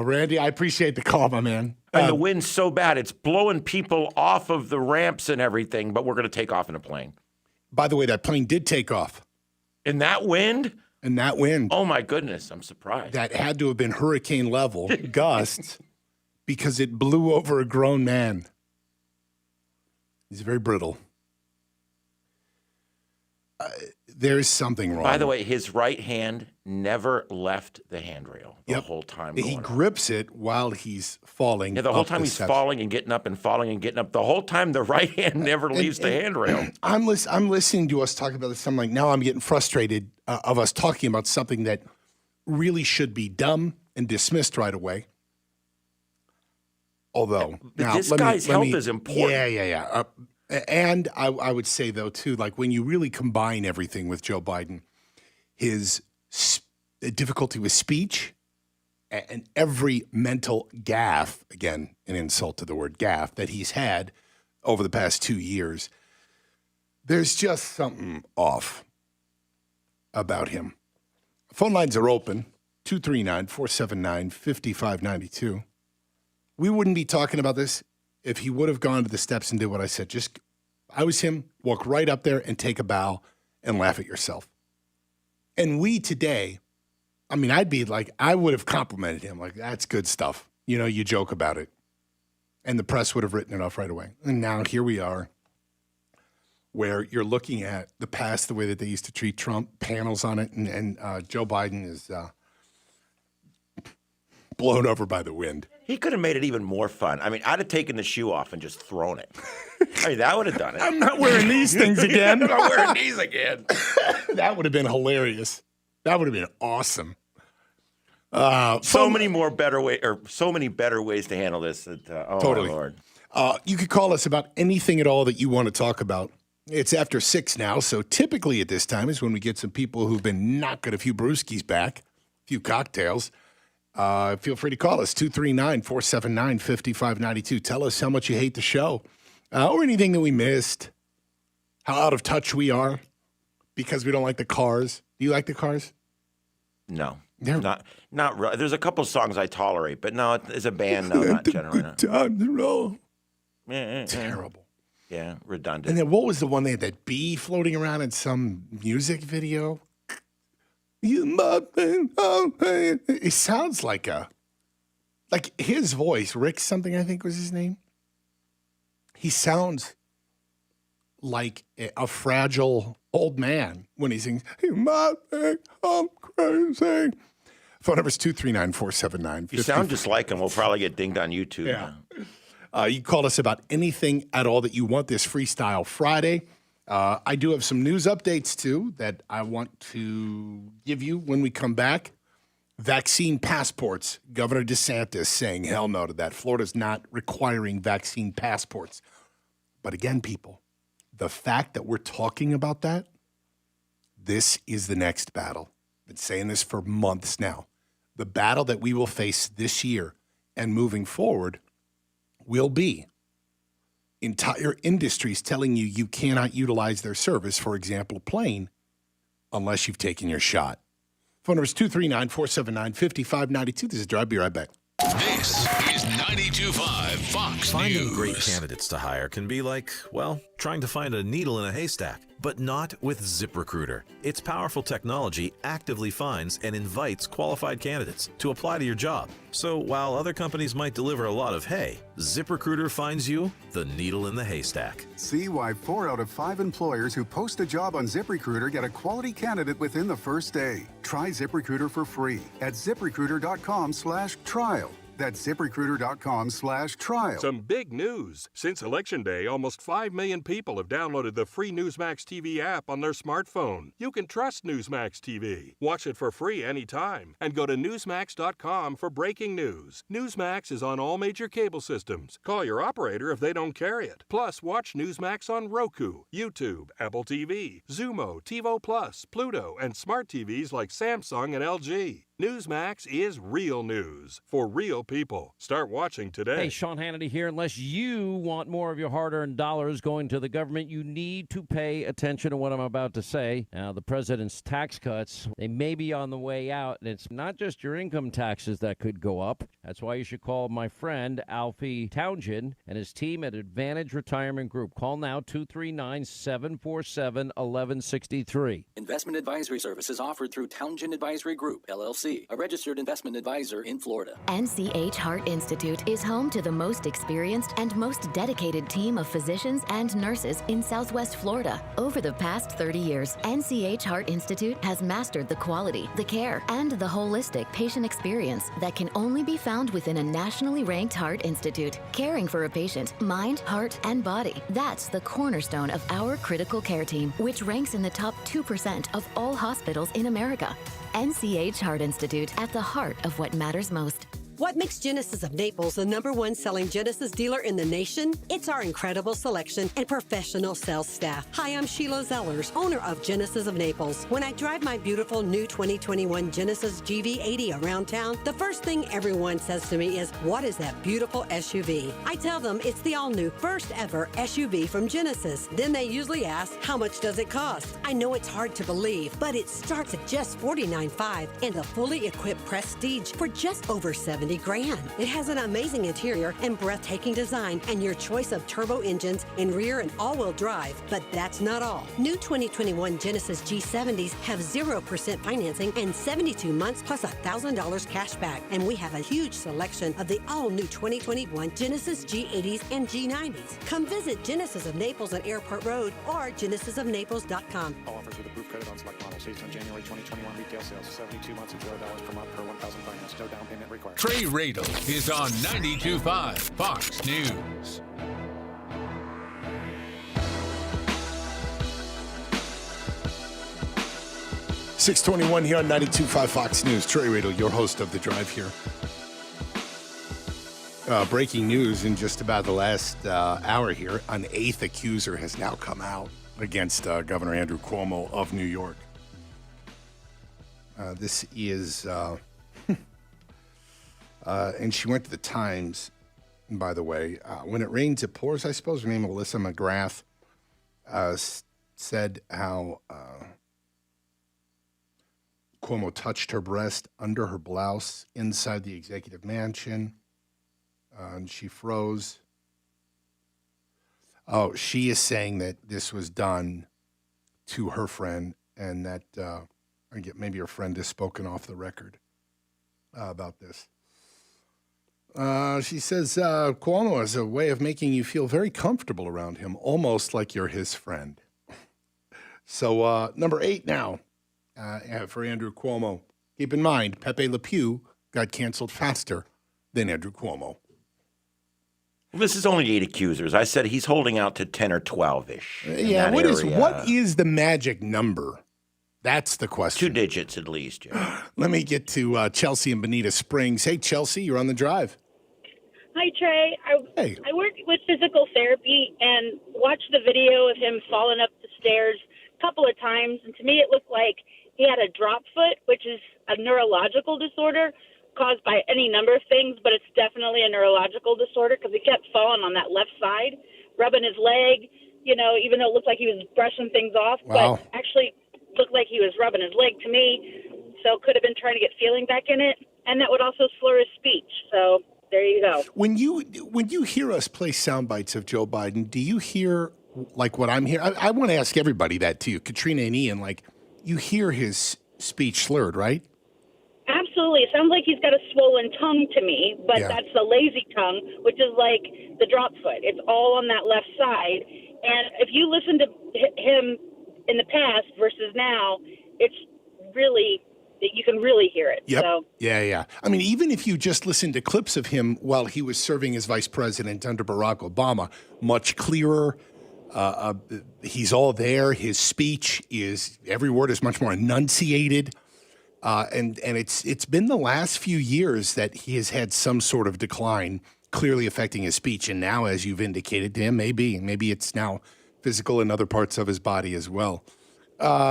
Randy, I appreciate the call, my man. And the wind's so bad, it's blowing people off of the ramps and everything, but we're going to take off in a plane. By the way, that plane did take off. In that wind? In that wind. Oh, my goodness. I'm surprised. That had to have been hurricane level gusts because it blew over a grown man. He's very brittle. There's something wrong. By the way, his right hand never left the handrail the whole time. He grips it while he's falling. Yeah, the whole time he's falling and getting up and falling and getting up. The whole time the right hand never leaves the handrail. I'm listening to us talk about this. I'm like, now I'm getting frustrated of us talking about something that really should be dumb and dismissed right away. Although, now, this guy's health is important. Yeah. And I would say, though, too, when you really combine everything with Joe Biden, his difficulty with speech and every mental gaffe, again, an insult to the word gaffe, that he's had over the past 2 years, there's just something off about him. Phone lines are open, 239-479-5592. We wouldn't be talking about this if he would have gone to the steps and did what I said. I was him, walk right up there and take a bow and laugh at yourself. And we today, I'd be I would have complimented him. That's good stuff. You joke about it. And the press would have written it off right away. And now here we are, where you're looking at the past, the way that they used to treat Trump, panels on it, and Joe Biden is blown over by the wind. He could have made it even more fun. I'd have taken the shoe off and just thrown it. That would have done it. I'm not wearing these things again. I'm not wearing these again. That would have been hilarious. That would have been awesome. So many better ways to handle this. Totally. My Lord. You could call us about anything at all that you want to talk about. It's after 6 now, so typically at this time is when we get some people who've been knocking a few brewskis back, a few cocktails. Feel free to call us, 239-479-5592. Tell us how much you hate the show or anything that we missed, how out of touch we are because we don't like the Cars. Do you like the Cars? No, not really. There's a couple songs I tolerate, but no, as a band, no, not generally. Time to roll. Terrible. Yeah, redundant. And then what was the one they had, that bee floating around in some music video? It sounds like his voice. Rick something, I think was his name. He sounds like a fragile old man when he sings, "You might think I'm crazy." Phone number is 239-479. You sound just like him. We'll probably get dinged on YouTube. Yeah. You call us about anything at all that you want this Freestyle Friday. I do have some news updates, too, that I want to give you when we come back. Vaccine passports. Governor DeSantis saying hell no to that. Florida's not requiring vaccine passports. But again, people, the fact that we're talking about that, this is the next battle. I've been saying this for months now. The battle that we will face this year and moving forward will be entire industries telling you you cannot utilize their service, for example, a plane, unless you've taken your shot. Phone number is 239-479-5592. This is Drive. Be right back. This is 92.5 Fox Finding News. great candidates to hire can be like, well, trying to find a needle in a haystack, but not with ZipRecruiter. Its powerful technology actively finds and invites qualified candidates to apply to your job. So while other companies might deliver a lot of hay, ZipRecruiter finds you the needle in the haystack. See why 4 out of 5 employers who post a job on ZipRecruiter get a quality candidate within the first day. Try ZipRecruiter for free at ZipRecruiter.com/trial. That's ZipRecruiter.com/trial. Some big news. Since Election Day, almost 5 million people have downloaded the free Newsmax TV app on their smartphone. You can trust Newsmax TV. Watch it for free anytime. And go to Newsmax.com for breaking news. Newsmax is on all major cable systems. Call your operator if they don't carry it. Plus, watch Newsmax on Roku, YouTube, Apple TV, Xumo, TiVo Plus, Pluto, and smart TVs like Samsung and LG. Newsmax is real news for real people. Start watching today. Hey, Sean Hannity here. Unless you want more of your hard-earned dollars going to the government, you need to pay attention to what I'm about to say. Now, the president's tax cuts, they may be on the way out, and it's not just your income taxes that could go up. That's why you should call my friend Alfie Townsend and his team at Advantage Retirement Group. Call now, 239-747-1163. Investment advisory services offered through Townsend Advisory Group, LLC, a registered investment advisor in Florida. NCH Heart Institute is home to the most experienced and most dedicated team of physicians and nurses in Southwest Florida. Over the past 30 years, NCH Heart Institute has mastered the quality, the care, and the holistic patient experience that can only be found within a nationally ranked heart institute. Caring for a patient, mind, heart, and body. That's the cornerstone of our critical care team, which ranks in the top 2% of all hospitals in America. NCH Heart Institute, at the heart of what matters most. What makes Genesis of Naples the #1 selling Genesis dealer in the nation? It's our incredible selection and professional sales staff. Hi, I'm Sheila Zellers, owner of Genesis of Naples. When I drive my beautiful new 2021 Genesis GV80 around town, the first thing everyone says to me is, "What is that beautiful SUV?" I tell them it's the all-new first ever SUV from Genesis. Then they usually ask, "How much does it cost?" I know it's hard to believe, but it starts at just $49,500 and the fully equipped Prestige for just over $70,000. It has an amazing interior and breathtaking design and your choice of turbo engines in rear and all-wheel drive. But that's not all. New 2021 Genesis G70s have 0% financing and 72 months plus $1,000 cash back. And we have a huge selection of the all-new 2021 Genesis G80s and G90s. Come visit Genesis of Naples on Airport Road or genesisofnaples.com. All offers with approved credit on select models based on January 2021 retail sales. 72 months of $0 per month per 1,000 finance. No down payment required. Trey Radel is on 92.5 Fox News. .621 here on 92.5 Fox News. Trey Radel, your host of The Drive here. Breaking news in just about the last hour here. An 8th accuser has now come out against Governor Andrew Cuomo of New York. This is... and she went to the Times, by the way. When it rains, it pours, I suppose. Her name, Melissa McGrath, said how Cuomo touched her breast under her blouse inside the executive mansion, and she froze. Oh, she is saying that this was done to her friend, and that maybe her friend has spoken off the record about this. She says Cuomo has a way of making you feel very comfortable around him, almost like you're his friend. So number 8 now for Andrew Cuomo. Keep in mind, Pepe Le Pew got canceled faster than Andrew Cuomo. Well, this is only 8 accusers. I said he's holding out to 10 or 12-ish. Yeah, what is the magic number? That's the question. 2 digits at least. Yeah. Let me get to Chelsea in Bonita Springs. Hey, Chelsea, you're on the drive. Hi, Trey. Hey. I work with physical therapy and watched the video of him falling up the stairs a couple of times. And to me, it looked like he had a drop foot, which is a neurological disorder caused by any number of things, but it's definitely a neurological disorder because he kept falling on that left side, rubbing his leg, even though it looked like he was brushing things off. Wow. But actually looked like he was rubbing his leg to me, so could have been trying to get feeling back in it. And that would also slur his speech. So there you go. When you hear us play sound bites of Joe Biden, do you hear like what I'm hearing? I want to ask everybody that too, Katrina and Ian. Like, you hear his speech slurred, right? Absolutely. It sounds like he's got a swollen tongue to me, but that's the lazy tongue, which is like the drop foot. It's all on that left side. And if you listen to him in the past versus now, it's really, you can really hear it. Yep. So. Yeah. I mean, even if you just listen to clips of him while he was serving as vice president under Barack Obama, much clearer. He's all there. His speech is, every word is much more enunciated. And it's been the last few years that he has had some sort of decline, clearly affecting his speech. And now, as you've indicated to him, maybe it's now physical in other parts of his body as well.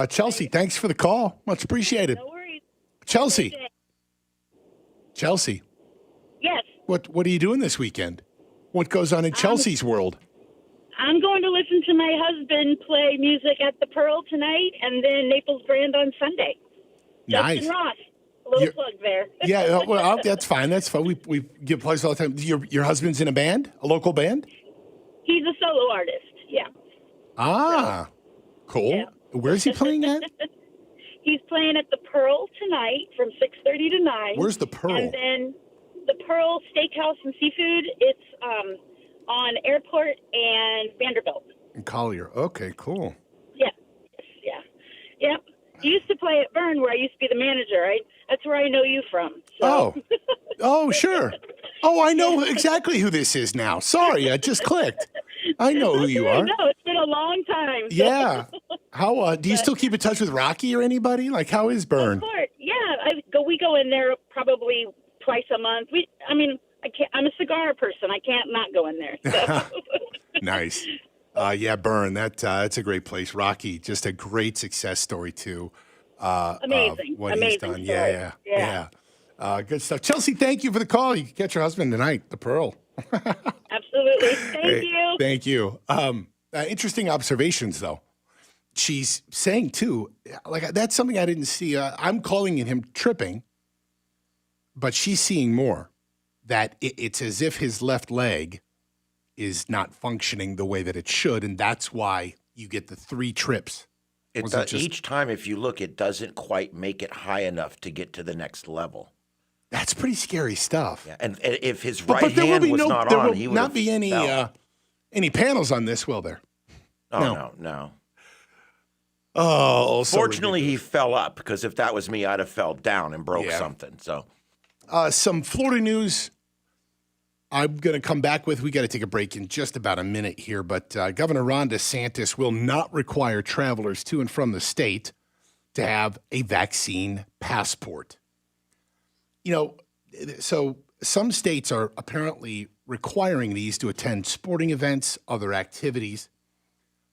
Chelsea, thanks for the call. Much appreciated. No worries. Chelsea. Yes. What are you doing this weekend? What goes on in Chelsea's world? I'm going to listen to my husband play music at the Pearl tonight and then Naples Grand on Sunday. Nice. Justin Ross. A little plug there. Yeah, well, that's fine. That's fine. We give plugs all the time. Your husband's in a band, a local band? He's a solo artist. Yeah. Ah, cool. Yeah. Where's he playing at? He's playing at the Pearl tonight from 6:30 to 9. Where's the Pearl? And then the Pearl Steakhouse and Seafood. It's on Airport and Vanderbilt. In Collier. Okay, cool. Yeah. Yep. You used to play at Vern, where I used to be the manager, right? That's where I know you from. So. Oh, sure. Oh, I know exactly who this is now. Sorry, I just clicked. I know who you are. No, it's been a long time. Yeah. How do you still keep in touch with Rocky or anybody? Like, how is Vern? Of course. Yeah, we go in there probably twice a month. I can't. I'm a cigar person. I can't not go in there. So. Nice. Yeah, Burn. That's a great place. Rocky, just a great success story too. Amazing. What Amazing he's done. story. Yeah. Good stuff. Chelsea, thank you for the call. You can catch your husband tonight, the Pearl. Absolutely. Thank you. Thank you. Interesting observations, though. She's saying too, like that's something I didn't see. I'm calling it him tripping, but she's seeing more. That it's as if his left leg is not functioning the way that it should, and that's why you get the 3 trips. Each time, if you look, it doesn't quite make it high enough to get to the next level. That's pretty scary stuff. Yeah, and if his right hand was not on, he would not be any panels on this, will there? Oh, no. Oh, fortunately, he fell up, because if that was me, I'd have fell down and broke something. So, some Florida news I'm going to come back with. We got to take a break in just about a minute here, but Governor Ron DeSantis will not require travelers to and from the state to have a vaccine passport. So some states are apparently requiring these to attend sporting events, other activities.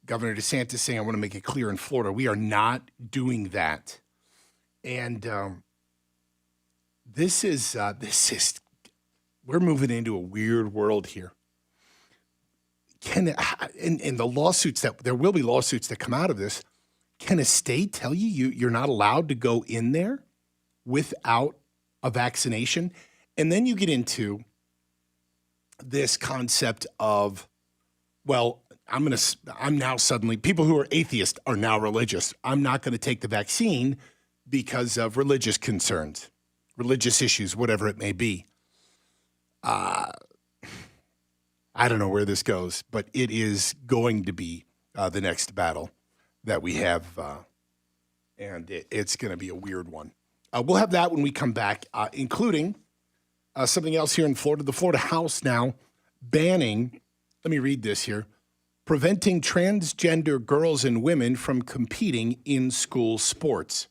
Governor DeSantis saying, I want to make it clear in Florida, we are not doing that. And this is we're moving into a weird world here. In the lawsuits there will be lawsuits that come out of this. Can a state tell you're not allowed to go in there without a vaccination? And then you get into this concept of, well, I'm now suddenly, people who are atheists are now religious. I'm not going to take the vaccine because of religious concerns, religious issues, whatever it may be. I don't know where this goes, but it is going to be the next battle that we have, and it's going to be a weird one. We'll have that when we come back, including something else here in Florida. The Florida House now banning, let me read this here, preventing transgender girls and women from competing in school sports.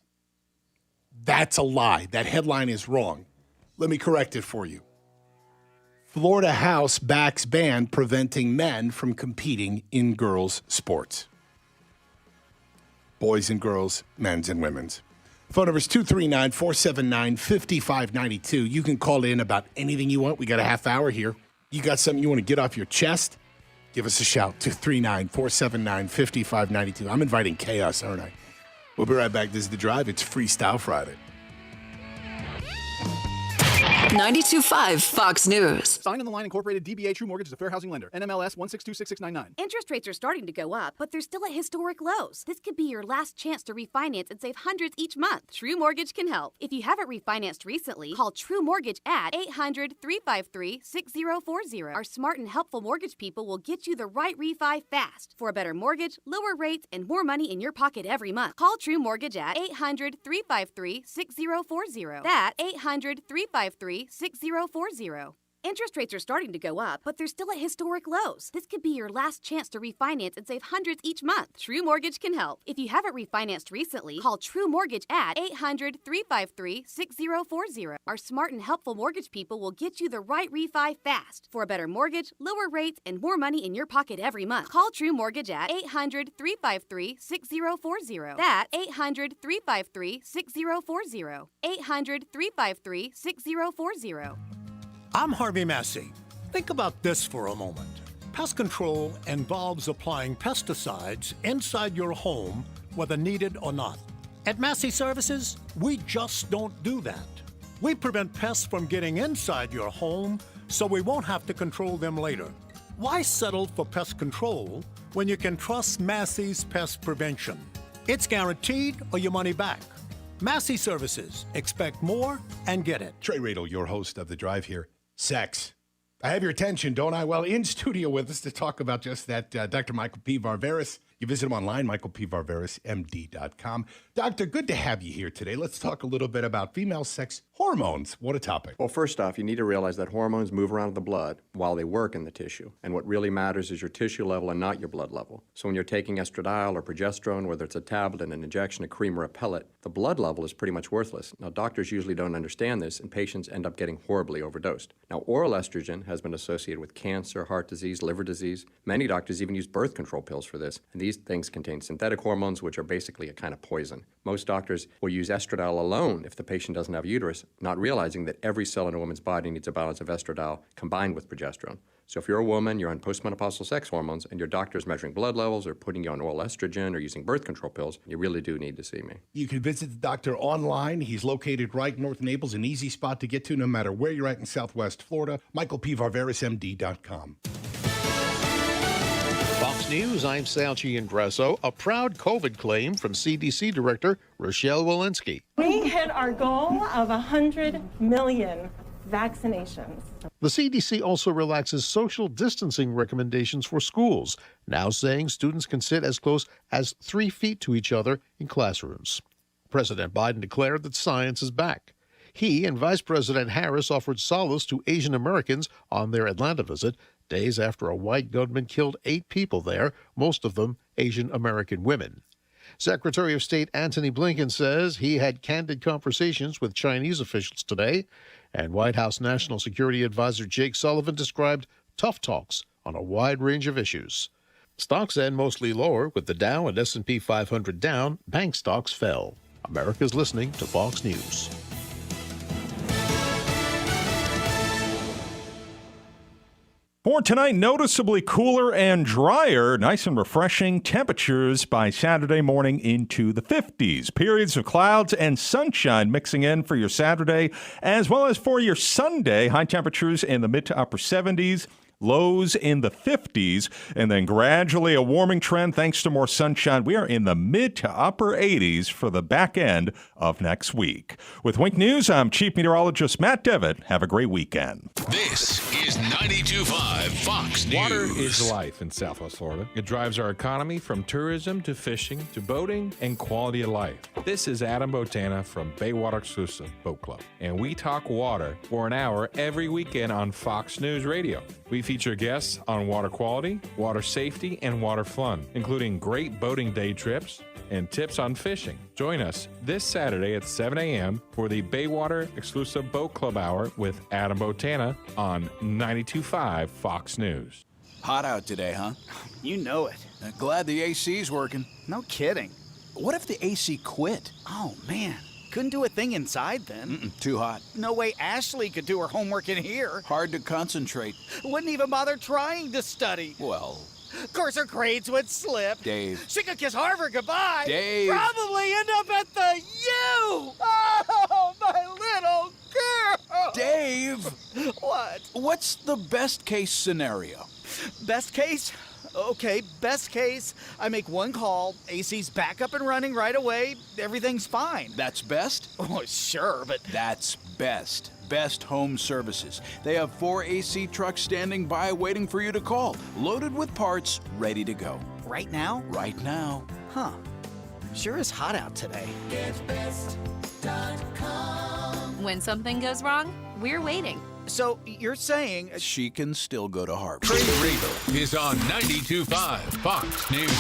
That's a lie. That headline is wrong. Let me correct it for you. Florida House backs ban preventing men from competing in girls' sports. Boys and girls, men's and women's. Phone number is 239-479-5592. You can call in about anything you want. We got a half hour here. You got something you want to get off your chest? Give us a shout, 239-479-5592. I'm inviting chaos, aren't I? We'll be right back. This is The Drive. It's Freestyle Friday. 92.5 Fox News. Sign on the line incorporated DBA True Mortgage is a fair housing lender. NMLS 1626699. Interest rates are starting to go up, but they're still at historic lows. This could be your last chance to refinance and save hundreds each month. True Mortgage can help. If you haven't refinanced recently, call True Mortgage at 800-353-6040. Our smart and helpful mortgage people will get you the right refi fast for a better mortgage, lower rates, and more money in your pocket every month. Call True Mortgage at 800-353-6040. That's 800-353-6040. Interest rates are starting to go up, but they're still at historic lows. This could be your last chance to refinance and save hundreds each month. True Mortgage can help. If you haven't refinanced recently, call True Mortgage at 800-353-6040. Our smart and helpful mortgage people will get you the right refi fast for a better mortgage, lower rates, and more money in your pocket every month. Call True Mortgage at 800-353-6040. That's 800-353-6040. 800-353-6040. I'm Harvey Massey. Think about this for a moment. Pest control involves applying pesticides inside your home, whether needed or not. At Massey Services, we just don't do that. We prevent pests from getting inside your home, so we won't have to control them later. Why settle for pest control when you can trust Massey's pest prevention? It's guaranteed or your money back. Massey Services. Expect more and get it. Trey Radel, your host of The Drive here. Sex. I have your attention, don't I? Well, in studio with us to talk about just that, Dr. Michael P. Varvaris. You visit him online, michaelpvarvarismd.com. Doctor, good to have you here today. Let's talk a little bit about female sex hormones. What a topic. Well, first off, you need to realize that hormones move around the blood while they work in the tissue. And what really matters is your tissue level and not your blood level. So when you're taking estradiol or progesterone, whether it's a tablet, an injection, a cream, or a pellet, the blood level is pretty much worthless. Now, doctors usually don't understand this, and patients end up getting horribly overdosed. Now, oral estrogen has been associated with cancer, heart disease, liver disease. Many doctors even use birth control pills for this. And these things contain synthetic hormones, which are basically a kind of poison. Most doctors will use estradiol alone if the patient doesn't have a uterus, not realizing that every cell in a woman's body needs a balance of estradiol combined with progesterone. So if you're a woman, you're on postmenopausal sex hormones, and your doctor is measuring blood levels or putting you on oral estrogen or using birth control pills, you really do need to see me. You can visit the doctor online. He's located right north of Naples, an easy spot to get to no matter where you're at in Southwest Florida. michaelpvarvarismd.com. Fox News, I'm Salchi Ingresso. A proud COVID claim from CDC Director Rochelle Walensky. We hit our goal of 100 million vaccinations. The CDC also relaxes social distancing recommendations for schools, now saying students can sit as close as 3 feet to each other in classrooms. President Biden declared that science is back. He and Vice President Harris offered solace to Asian Americans on their Atlanta visit, days after a white gunman killed 8 people there, most of them Asian American women. Secretary of State Antony Blinken says he had candid conversations with Chinese officials today, and White House National Security Advisor Jake Sullivan described tough talks on a wide range of issues. Stocks end mostly lower, with the Dow and S&P 500 down. Bank stocks fell. America's listening to Fox News. For tonight, noticeably cooler and drier, nice and refreshing temperatures by Saturday morning into the 50s. Periods of clouds and sunshine mixing in for your Saturday, as well as for your Sunday. High temperatures in the mid to upper 70s. lows in the 50s, and then gradually a warming trend thanks to more sunshine. We are in the mid to upper 80s for the back end of next week. With Wink News, I'm Chief Meteorologist Matt Devitt. Have a great weekend. This is 92.5 Fox News. Water is life in Southwest Florida. It drives our economy from tourism to fishing to boating and quality of life. This is Adam Botana from Baywater Exclusive Boat Club, and we talk water for an hour every weekend on Fox News Radio. We feature guests on water quality, water safety, and water fun, including great boating day trips and tips on fishing. Join us this Saturday at 7 a.m. for the Baywater Exclusive Boat Club Hour with Adam Botana on 92.5 Fox News. Hot out today, huh? You know it. Glad the AC's working. No kidding. What if the AC quit? Oh, man. Couldn't do a thing inside then. Too hot. No way Ashley could do her homework in here. Hard to concentrate. Wouldn't even bother trying to study. Well, of course her grades would slip. Dave. She could kiss Harvard goodbye. Dave. Probably end up at the U. Oh, my little girl. Dave. What? What's the best case scenario? Best case? Okay, best case, I make one call, AC's back up and running right away, everything's fine. That's best? Oh, sure, but... That's best. Best Home Services. They have 4 AC trucks standing by waiting for you to call, loaded with parts, ready to go. Right now? Right now. Huh. Sure is hot out today. GetBest.com. When something goes wrong, we're waiting. So you're saying... She can still go to Harvard. Trey Rave is on 92.5 Fox News.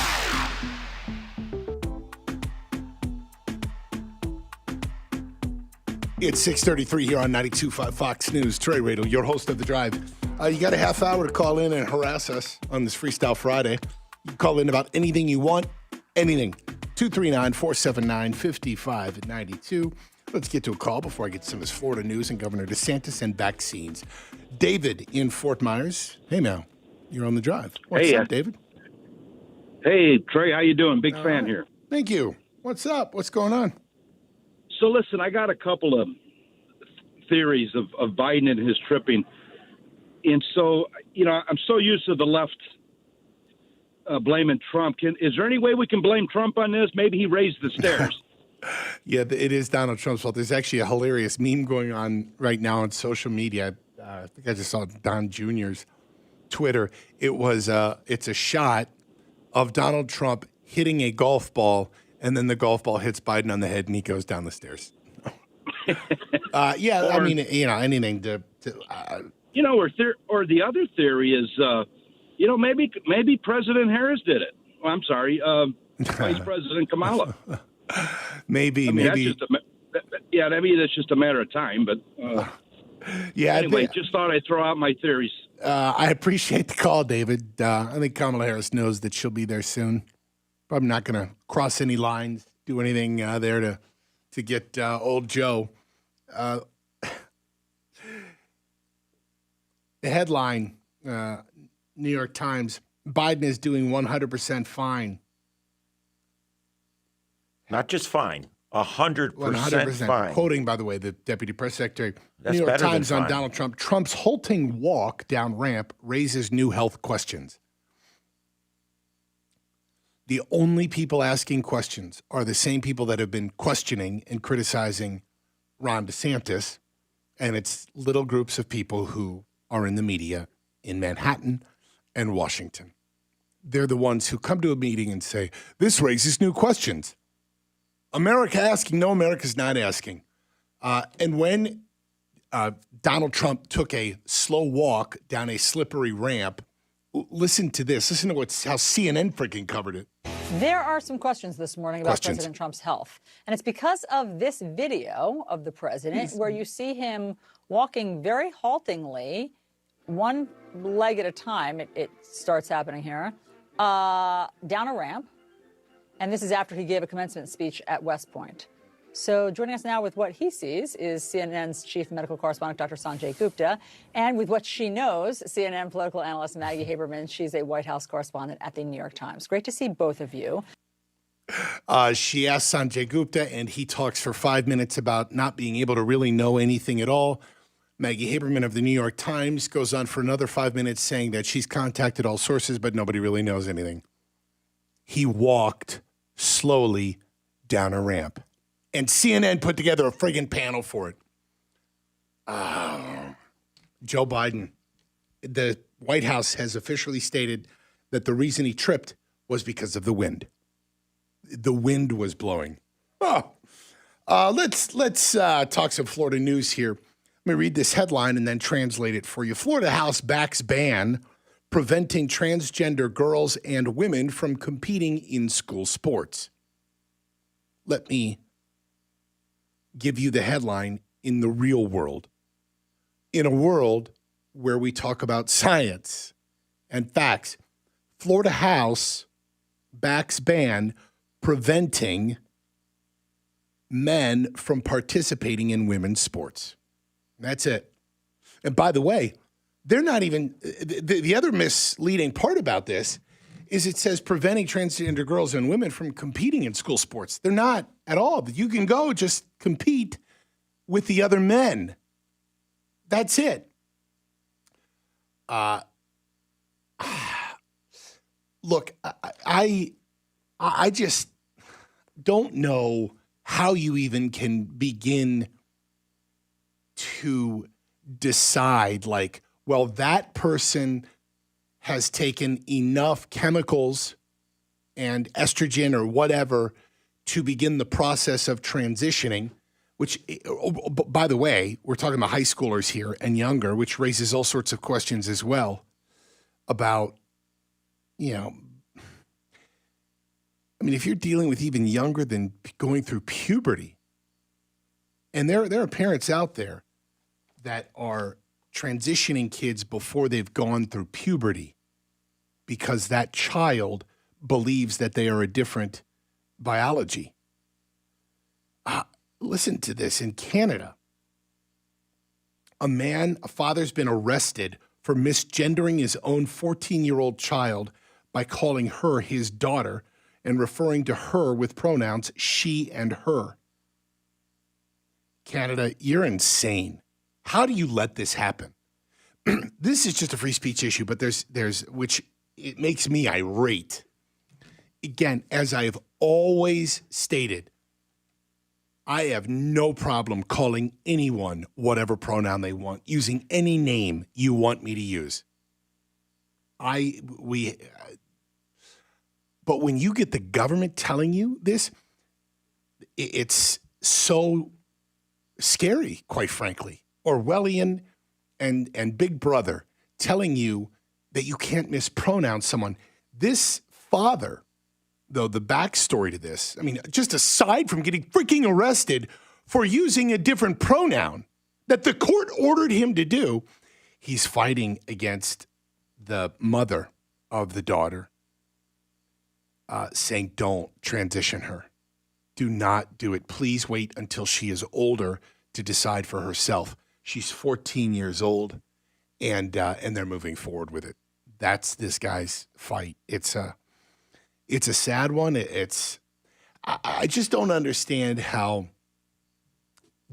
It's 6:33 here on 92.5 Fox News. Trey Radel, your host of The Drive. You got a half hour to call in and harass us on this Freestyle Friday. You can call in about anything you want, anything. 239-479-5592. Let's get to a call before I get to some of this Florida news and Governor DeSantis and vaccines. David in Fort Myers. Hey, now, you're on The Drive. What's up, David? Hey, Trey, how you doing? Big fan here. Thank you. What's up? What's going on? So listen, I got a couple of theories of Biden and his tripping. And so, I'm so used to the left blaming Trump. Is there any way we can blame Trump on this? Maybe he raised the stairs. Yeah, it is Donald Trump's fault. There's actually a hilarious meme going on right now on social media. I think I just saw Don Jr.'s Twitter. It's a shot of Donald Trump hitting a golf ball, and then the golf ball hits Biden on the head, and he goes down the stairs. Anything to or the other theory is, maybe President Harris did it. Oh, I'm sorry, Vice President Kamala. Maybe. Maybe that's just a matter of time. But anyway, just thought I'd throw out my theories. I appreciate the call, David. I think Kamala Harris knows that she'll be there soon. Probably not going to cross any lines, do anything there to get old Joe. The headline, New York Times, Biden is doing 100% fine. Not just fine, 100% fine. Quoting, by the way, the Deputy Press Secretary. That's New York better than Times on fine. Donald Trump. Trump's halting walk down ramp raises new health questions. The only people asking questions are the same people that have been questioning and criticizing Ron DeSantis, and it's little groups of people who are in the media in Manhattan and Washington. They're the ones who come to a meeting and say, this raises new questions. America asking? No, America's not asking. And when Donald Trump took a slow walk down a slippery ramp, listen to this. Listen to how CNN freaking covered it. There are some questions this morning about President Trump's health. And it's because of this video of the president where you see him walking very haltingly, one leg at a time. It starts happening here, down a ramp. And this is after he gave a commencement speech at West Point. So joining us now with what he sees is CNN's chief medical correspondent, Dr. Sanjay Gupta, and with what she knows, CNN political analyst Maggie Haberman. She's a White House correspondent at the New York Times. Great to see both of you. She asked Sanjay Gupta, and he talks for 5 minutes about not being able to really know anything at all. Maggie Haberman of the New York Times goes on for another 5 minutes saying that she's contacted all sources, but nobody really knows anything. He walked slowly down a ramp. And CNN put together a friggin' panel for it. Joe Biden, the White House has officially stated that the reason he tripped was because of the wind. The wind was blowing. Let's talk some Florida news here. Let me read this headline and then translate it for you. Florida House backs ban preventing transgender girls and women from competing in school sports. Let me give you the headline in the real world. In a world where we talk about science and facts, Florida House backs ban preventing men from participating in women's sports. That's it. And by the way, they're not even, the other misleading part about this is it says preventing transgender girls and women from competing in school sports. They're not at all. You can go just compete with the other men. That's it. Look, I just don't know how you even can begin to decide, like, well, that person has taken enough chemicals and estrogen or whatever to begin the process of transitioning, which, by the way, we're talking about high schoolers here and younger, which raises all sorts of questions as well about, I mean, if you're dealing with even younger than going through puberty, and there are parents out there that are transitioning kids before they've gone through puberty because that child believes that they are a different biology. Listen to this. In Canada, a father's been arrested for misgendering his own 14-year-old child by calling her his daughter and referring to her with pronouns she and her. Canada, you're insane. How do you let this happen? This is just a free speech issue, but there's which it makes me irate. Again, as I have always stated, I have no problem calling anyone whatever pronoun they want, using any name you want me to use. But when you get the government telling you this, it's so scary, quite frankly. Orwellian and Big Brother telling you that you can't mispronounce someone. This father, though, the backstory to this, I mean, just aside from getting freaking arrested for using a different pronoun that the court ordered him to do, he's fighting against the mother of the daughter, saying, don't transition her. Do not do it. Please wait until she is older to decide for herself. She's 14 years old, and they're moving forward with it. That's this guy's fight. It's a sad one. I just don't understand how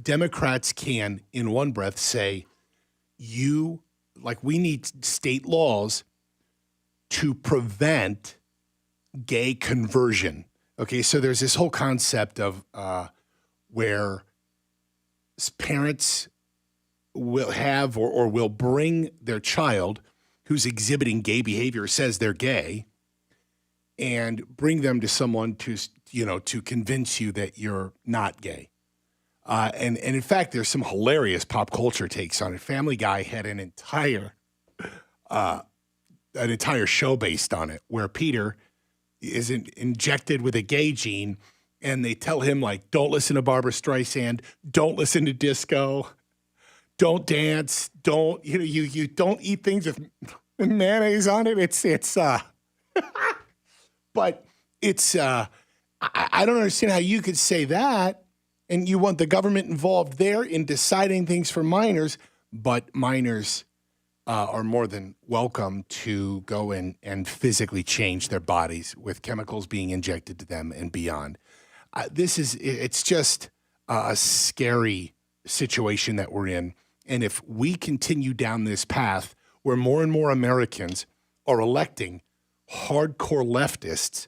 Democrats can, in one breath, say we need state laws to prevent gay conversion. Okay, so there's this whole concept of where parents will have or will bring their child who's exhibiting gay behavior, says they're gay, and bring them to someone to convince you that you're not gay. And in fact, there's some hilarious pop culture takes on it. Family Guy had an entire show based on it, where Peter is injected with a gay gene, and they tell him, like, don't listen to Barbra Streisand, don't listen to disco, don't dance, don't you don't eat things with mayonnaise on it. But it's I don't understand how you could say that, and you want the government involved there in deciding things for minors, but minors are more than welcome to go in and physically change their bodies with chemicals being injected to them and beyond. It's just a scary situation that we're in. And if we continue down this path where more and more Americans are electing hardcore leftists,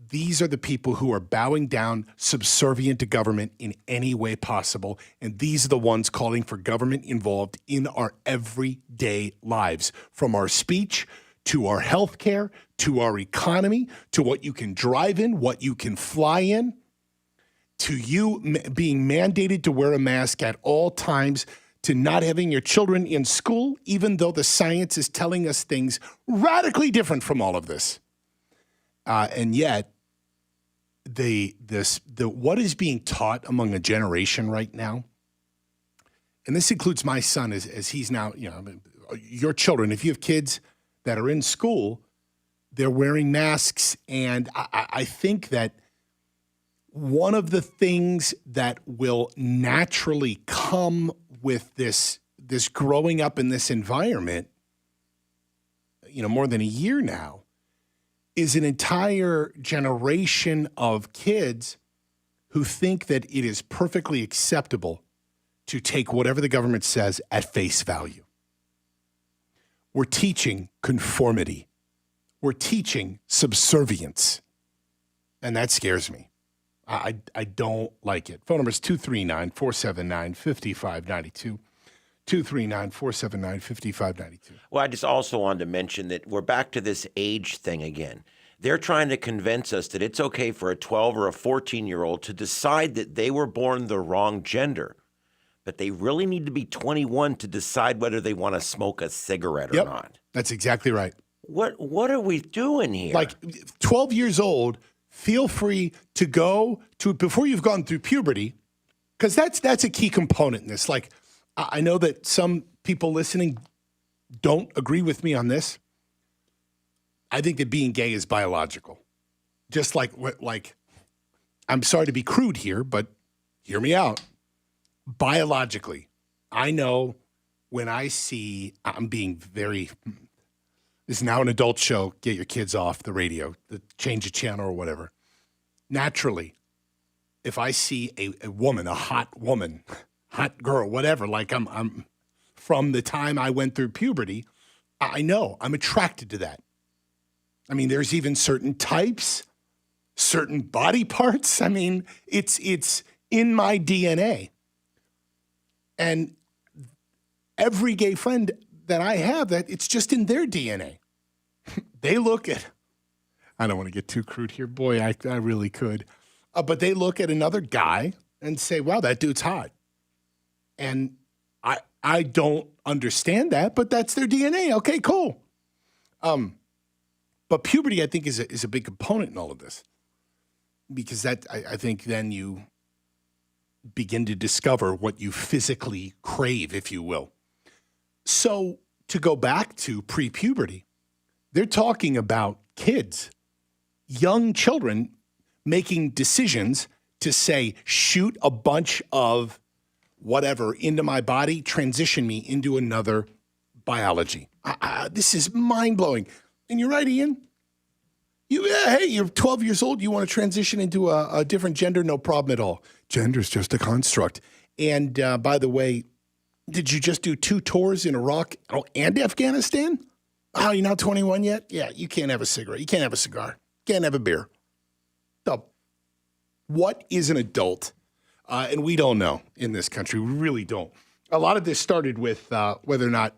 these are the people who are bowing down, subservient to government in any way possible. And these are the ones calling for government involved in our everyday lives, from our speech to our health care, to our economy, to what you can drive in, what you can fly in, to you being mandated to wear a mask at all times, to not having your children in school, even though the science is telling us things radically different from all of this. And yet, what is being taught among a generation right now, and this includes my son as he's now, your children, if you have kids that are in school, they're wearing masks. And I think that one of the things that will naturally come with this growing up in this environment, more than a year now, is an entire generation of kids who think that it is perfectly acceptable to take whatever the government says at face value. We're teaching conformity. We're teaching subservience. And that scares me. I don't like it. Phone number is 239-479-5592. 239-479-5592. Well, I just also wanted to mention that we're back to this age thing again. They're trying to convince us that it's okay for a 12 or a 14-year-old to decide that they were born the wrong gender. But they really need to be 21 to decide whether they want to smoke a cigarette or not. That's exactly right. What are we doing here? Like 12 years old, feel free to go to, before you've gone through puberty, because that's a key component in this. Like, I know that some people listening don't agree with me on this. I think that being gay is biological. Just like, I'm sorry to be crude here, but hear me out. Biologically, I know when I see, I'm being very, this is now an adult show, get your kids off the radio, change the channel or whatever. Naturally, if I see a woman, a hot woman, hot girl, whatever, like I'm from the time I went through puberty, I know I'm attracted to that. I mean, there's even certain types, certain body parts. I mean, it's in my DNA. And every gay friend that I have, that it's just in their DNA. They look at, I don't want to get too crude here. Boy, I really could. But they look at another guy and say, wow, that dude's hot. And I don't understand that, but that's their DNA. Okay, cool. But puberty, I think, is a big component in all of this. Because that, I think then you begin to discover what you physically crave, if you will. So to go back to pre-puberty, they're talking about kids, young children, making decisions to say, shoot a bunch of whatever into my body, transition me into another biology. This is mind-blowing. And you're right, Ian. Hey, you're 12 years old. You want to transition into a different gender? No problem at all. Gender's just a construct. And by the way, did you just do 2 tours in Iraq and Afghanistan? Oh, you're not 21 yet? Yeah, you can't have a cigarette. You can't have a cigar. Can't have a beer. So, what is an adult? And we don't know in this country. We really don't. A lot of this started with whether or not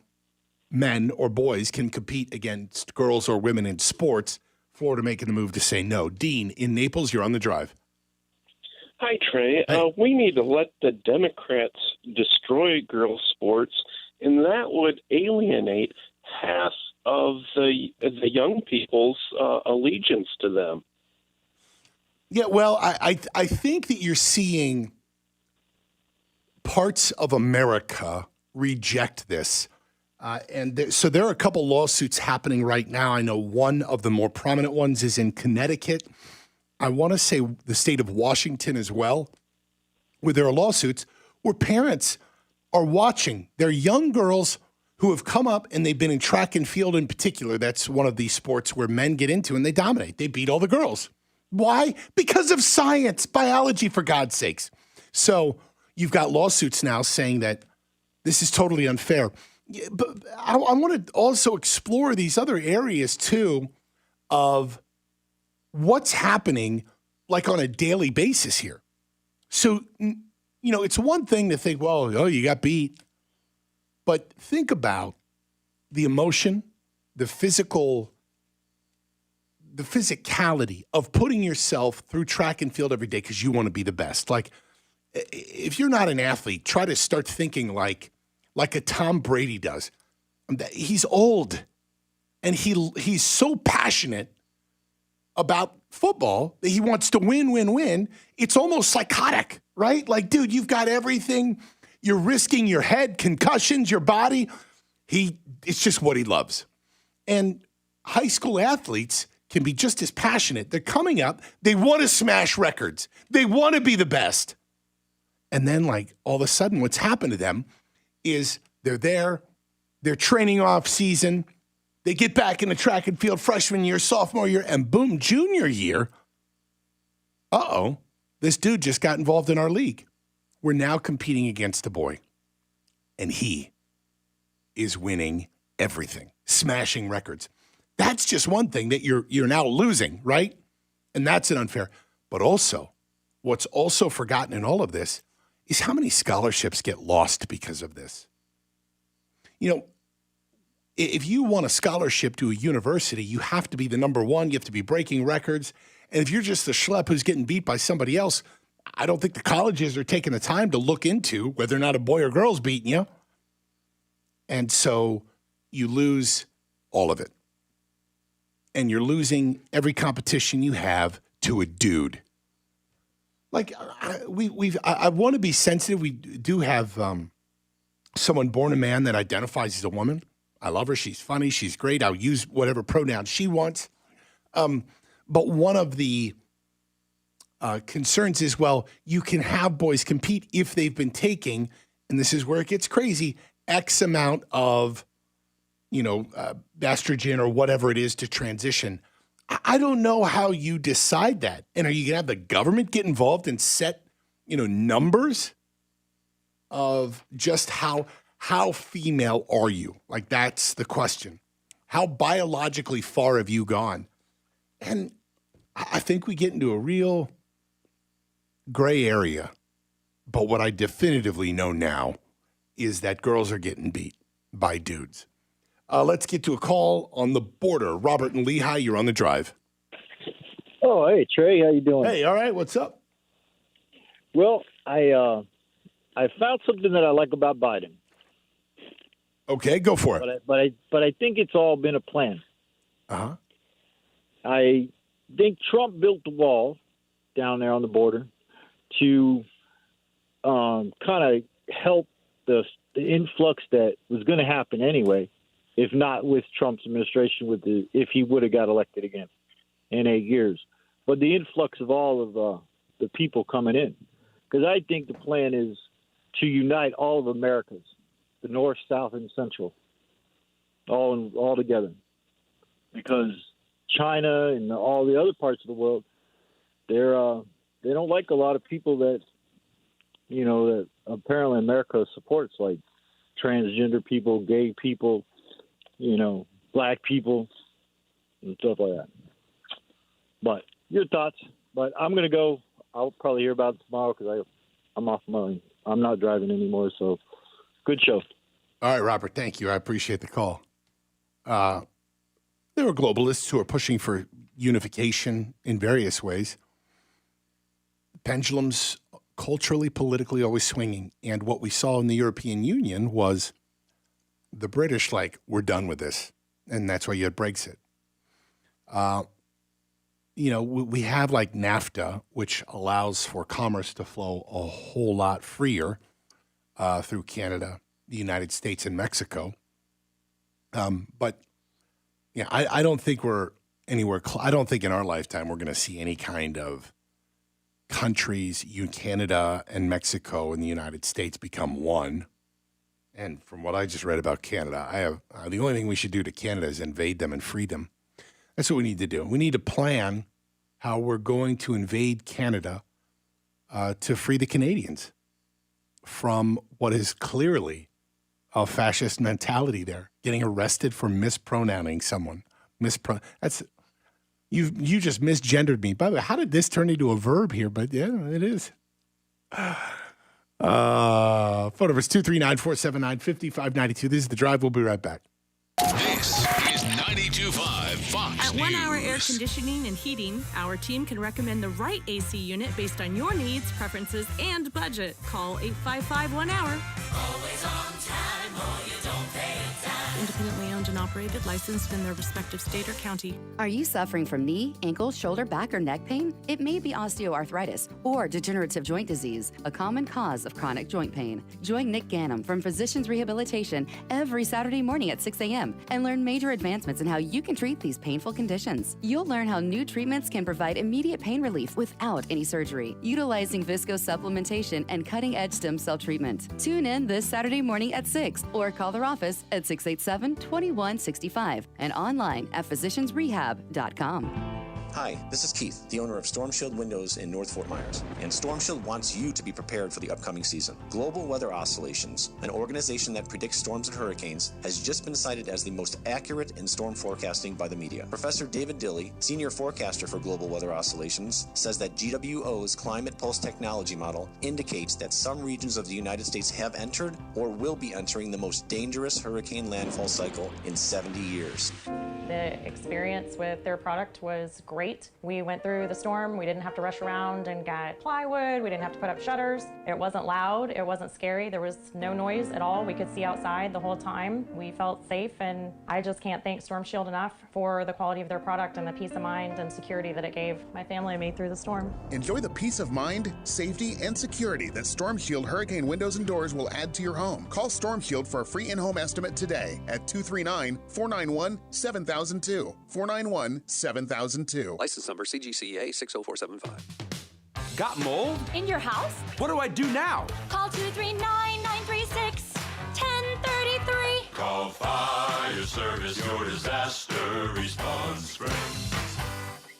men or boys can compete against girls or women in sports. Florida making the move to say no. Dean, in Naples, you're on the drive. Hi, Trey. Hey. We need to let the Democrats destroy girls' sports, and that would alienate half of the young people's allegiance to them. Yeah, well, I think that you're seeing parts of America reject this. So there are a couple lawsuits happening right now. I know one of the more prominent ones is in Connecticut. I want to say the state of Washington as well, where there are lawsuits where parents are watching their young girls who have come up and they've been in track and field in particular. That's one of these sports where men get into and they dominate. They beat all the girls. Why? Because of science, biology, for God's sakes. So you've got lawsuits now saying that This is totally unfair. Yeah, but I want to also explore these other areas, too, of what's happening, like, on a daily basis here. So, it's one thing to think, well, oh, you got beat. But think about the emotion, the physicality of putting yourself through track and field every day because you want to be the best. Like, if you're not an athlete, try to start thinking like a Tom Brady does. He's old, and he's so passionate about football that he wants to win. It's almost psychotic, right? Like, dude, you've got everything. You're risking your head, concussions, your body. It's just what he loves. And high school athletes can be just as passionate. They're coming up. They want to smash records. They want to be the best. And then, like, all of a sudden, what's happened to them is they're there. They're training off season. They get back in the track and field freshman year, sophomore year, and boom, junior year. This dude just got involved in our league. We're now competing against a boy, and he is winning everything, smashing records. That's just one thing that you're now losing, right? And that's an unfair. But also, what's also forgotten in all of this is how many scholarships get lost because of this. If you want a scholarship to a university, you have to be the number one. You have to be breaking records. And if you're just a schlep who's getting beat by somebody else, I don't think the colleges are taking the time to look into whether or not a boy or girl's beating you. And so you lose all of it. And you're losing every competition you have to a dude. Like, I want to be sensitive. We do have someone born a man that identifies as a woman. I love her. She's funny. She's great. I'll use whatever pronoun she wants. But one of the concerns is, well, you can have boys compete if they've been taking, and this is where it gets crazy, X amount of, estrogen or whatever it is to transition. I don't know how you decide that. And are you going to have the government get involved and set, numbers of just how female are you? Like, that's the question. How biologically far have you gone? And I think we get into a real gray area. But what I definitively know now is that girls are getting beat by dudes. Let's get to a call on the border. Robert and Lehigh, you're on the drive. Oh, hey, Trey. How you doing? Hey, all right. What's up? Well, I found something that I like about Biden. Okay, go for it. But I think it's all been a plan. Uh-huh. I think Trump built the wall down there on the border to kind of help the influx that was going to happen anyway, if not with Trump's administration, if he would have got elected again in 8 years. But the influx of all of the people coming in. Because I think the plan is to unite all of Americas, the North, South, and Central, all together. Because China and all the other parts of the world, they don't like a lot of people that apparently America supports, like transgender people, gay people, black people, and stuff like that. But your thoughts? But I'm going to go. I'll probably hear about it tomorrow because I'm off my. I'm not driving anymore. So, good show. All right, Robert. Thank you. I appreciate the call. There are globalists who are pushing for unification in various ways. Pendulums culturally, politically, always swinging. And what we saw in the European Union was the British, like, we're done with this. And that's why you had Brexit. We have like NAFTA, which allows for commerce to flow a whole lot freer through Canada, the United States, and Mexico. But yeah, I don't think we're anywhere. I don't think in our lifetime we're going to see any kind of countries, Canada and Mexico and the United States, become one. And from what I just read about Canada, I have the only thing we should do to Canada is invade them and free them. That's what we need to do. We need to plan how we're going to invade Canada to free the Canadians from what is clearly a fascist mentality there. Getting arrested for mispronouncing someone. That's you just misgendered me. By the way, how did this turn into a verb here? But yeah, it is. Phone number is 239-479-5592. This is The Drive. We'll be right back. This is 92.5 Fox At 1 Hour Air Conditioning and Heating, our team can recommend the right AC unit based on your needs, preferences, and budget. Call 855-1-HOUR. Always on time or you don't pay a dime. Independently owned and operated, licensed in their respective state or county. Are you suffering from knee, ankle, shoulder, back, or neck pain? It may be osteoarthritis or degenerative joint disease, a common cause of chronic joint pain. Join Nick Gannum from Physicians Rehabilitation every Saturday morning at 6 a.m. and learn major advancements in how you can treat these painful conditions. You'll learn how new treatments can provide immediate pain relief without any surgery, utilizing visco supplementation and cutting-edge stem cell treatment. Tune in this Saturday morning at 6 or call their office at 687-2165 and online at physiciansrehab.com. Hi, this is Keith, the owner of Storm Shield Windows in North Fort Myers, and Storm Shield wants you to be prepared for the upcoming season. Global Weather Oscillations, an organization that predicts storms and hurricanes, has just been cited as the most accurate in storm forecasting by the media. Professor David Dilley, senior forecaster for Global Weather Oscillations, says that GWO's Climate Pulse technology model indicates that some regions of the United States have entered or will be entering the most dangerous hurricane landfall cycle in 70 years. The experience with their product was great. We went through the storm. We didn't have to rush around and get plywood. We didn't have to put up shutters. It wasn't loud. It wasn't scary. There was no noise at all. We could see outside the whole time. We felt safe, and I just can't thank Storm Shield enough for the quality of their product and the peace of mind and security that it gave my family and me through the storm. Enjoy the peace of mind, safety, and security that Storm Shield Hurricane Windows and Doors will add to your home. Call Storm Shield for a free in-home estimate today at 239-491-7000. 491-7002. License number CGCA 60475. Got mold? In your house? What do I do now? Call 239-936-1033. Call Fire Service, your disaster response friends.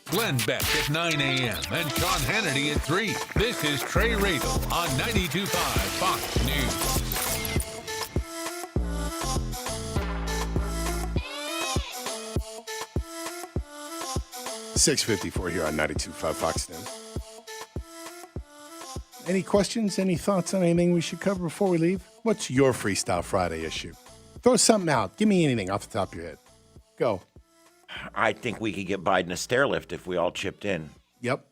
Glenn Beck at 9 a.m. and Sean Hannity at 3. This is Trey Radel on 92.5 Fox News. 6:54 here on 92.5 Fox News. Any questions, any thoughts on anything we should cover before we leave? What's your Freestyle Friday issue? Throw something out. Give me anything off the top of your head. Go. I think we could get Biden a stair lift if we all chipped in. Yep.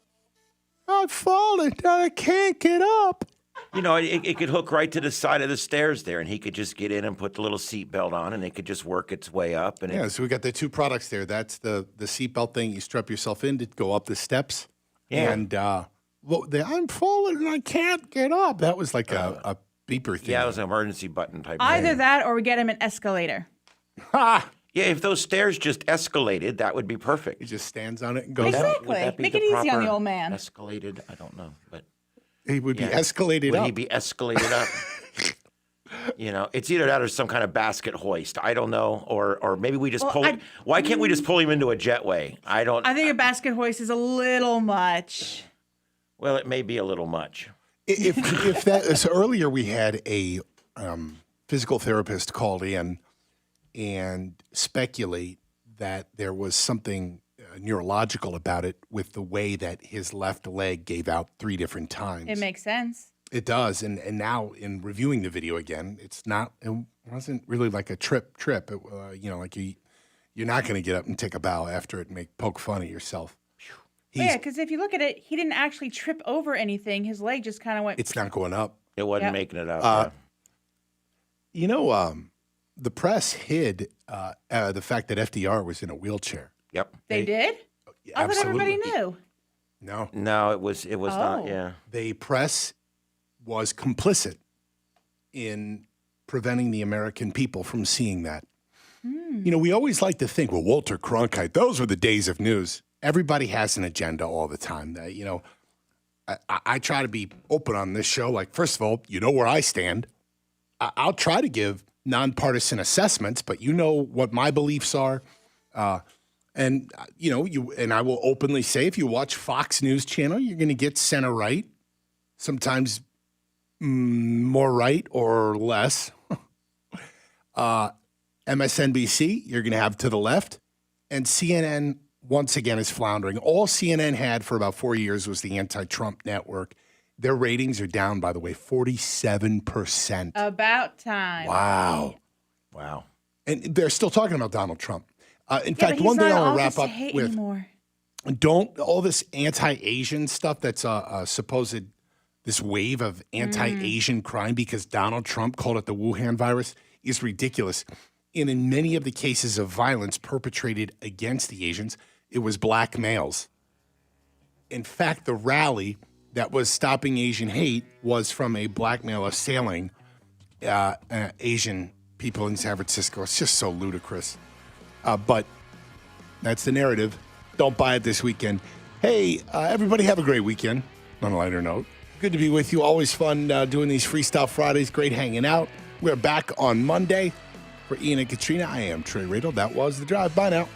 I've fallen. I can't get up. You know, it could hook right to the side of the stairs there, and he could just get in and put the little seatbelt on, and it could just work its way up. And yeah, so we got the two products there. That's the seatbelt thing. You strap yourself in to go up the steps. Yeah. And I'm falling and I can't get up. That was like a beeper thing. Yeah, it was an emergency button type Either thing. that or we get him an escalator. Ha! Yeah, if those stairs just escalated, that would be perfect. He just stands on it and goes Exactly. Would that be Make the it easy on the proper old man. Escalated? I don't know, but he would be yeah. escalated Would up. he be escalated up? You know, it's either that or some kind of basket hoist. I don't know, or maybe we just pull him. Why can't we just pull him into a jetway? I think a basket hoist is a little much. Well, it may be a little much. If that so earlier we had a physical therapist called in and speculate that there was something neurological about it with the way that his left leg gave out 3 different times. It makes sense. It does, and now in reviewing the video again, it wasn't really like a trip. It, like you're not going to get up and take a bow after it and poke fun at yourself. Yeah, because if you look at it, he didn't actually trip over anything. His leg just kind of went. It's not going up. It wasn't making it up. The press hid the fact that FDR was in a wheelchair. Yep. They did? I thought everybody knew. No, it was not. Yeah. The press was complicit in preventing the American people from seeing that. We always like to think, well, Walter Cronkite, those were the days of news. Everybody has an agenda all the time. I try to be open on this show. Like, first of all, you know where I stand. I'll try to give nonpartisan assessments, but you know what my beliefs are. And I will openly say, if you watch Fox News Channel, you're going to get center right, sometimes more right or less. MSNBC, you're going to have to the left. And CNN, once again, is floundering. All CNN had for about 4 years was the anti-Trump network. Their ratings are down, by the way, 47%. About time. Wow. Wow. And they're still talking about Donald Trump. In Yeah, fact, but one he's thing not I in want to office wrap to up hate with. anymore. Don't all this anti-Asian stuff that's supposed this wave of anti-Asian crime because Donald Trump called it the Wuhan virus is ridiculous. And in many of the cases of violence perpetrated against the Asians, it was black males. In fact, the rally that was stopping Asian hate was from a black male assailing Asian people in San Francisco. It's just so ludicrous. But that's the narrative. Don't buy it this weekend. Hey, everybody have a great weekend. On a lighter note, good to be with you. Always fun doing these Freestyle Fridays. Great hanging out. We're back on Monday. For Ian and Katrina, I am Trey Radel. That was The Drive. Bye now.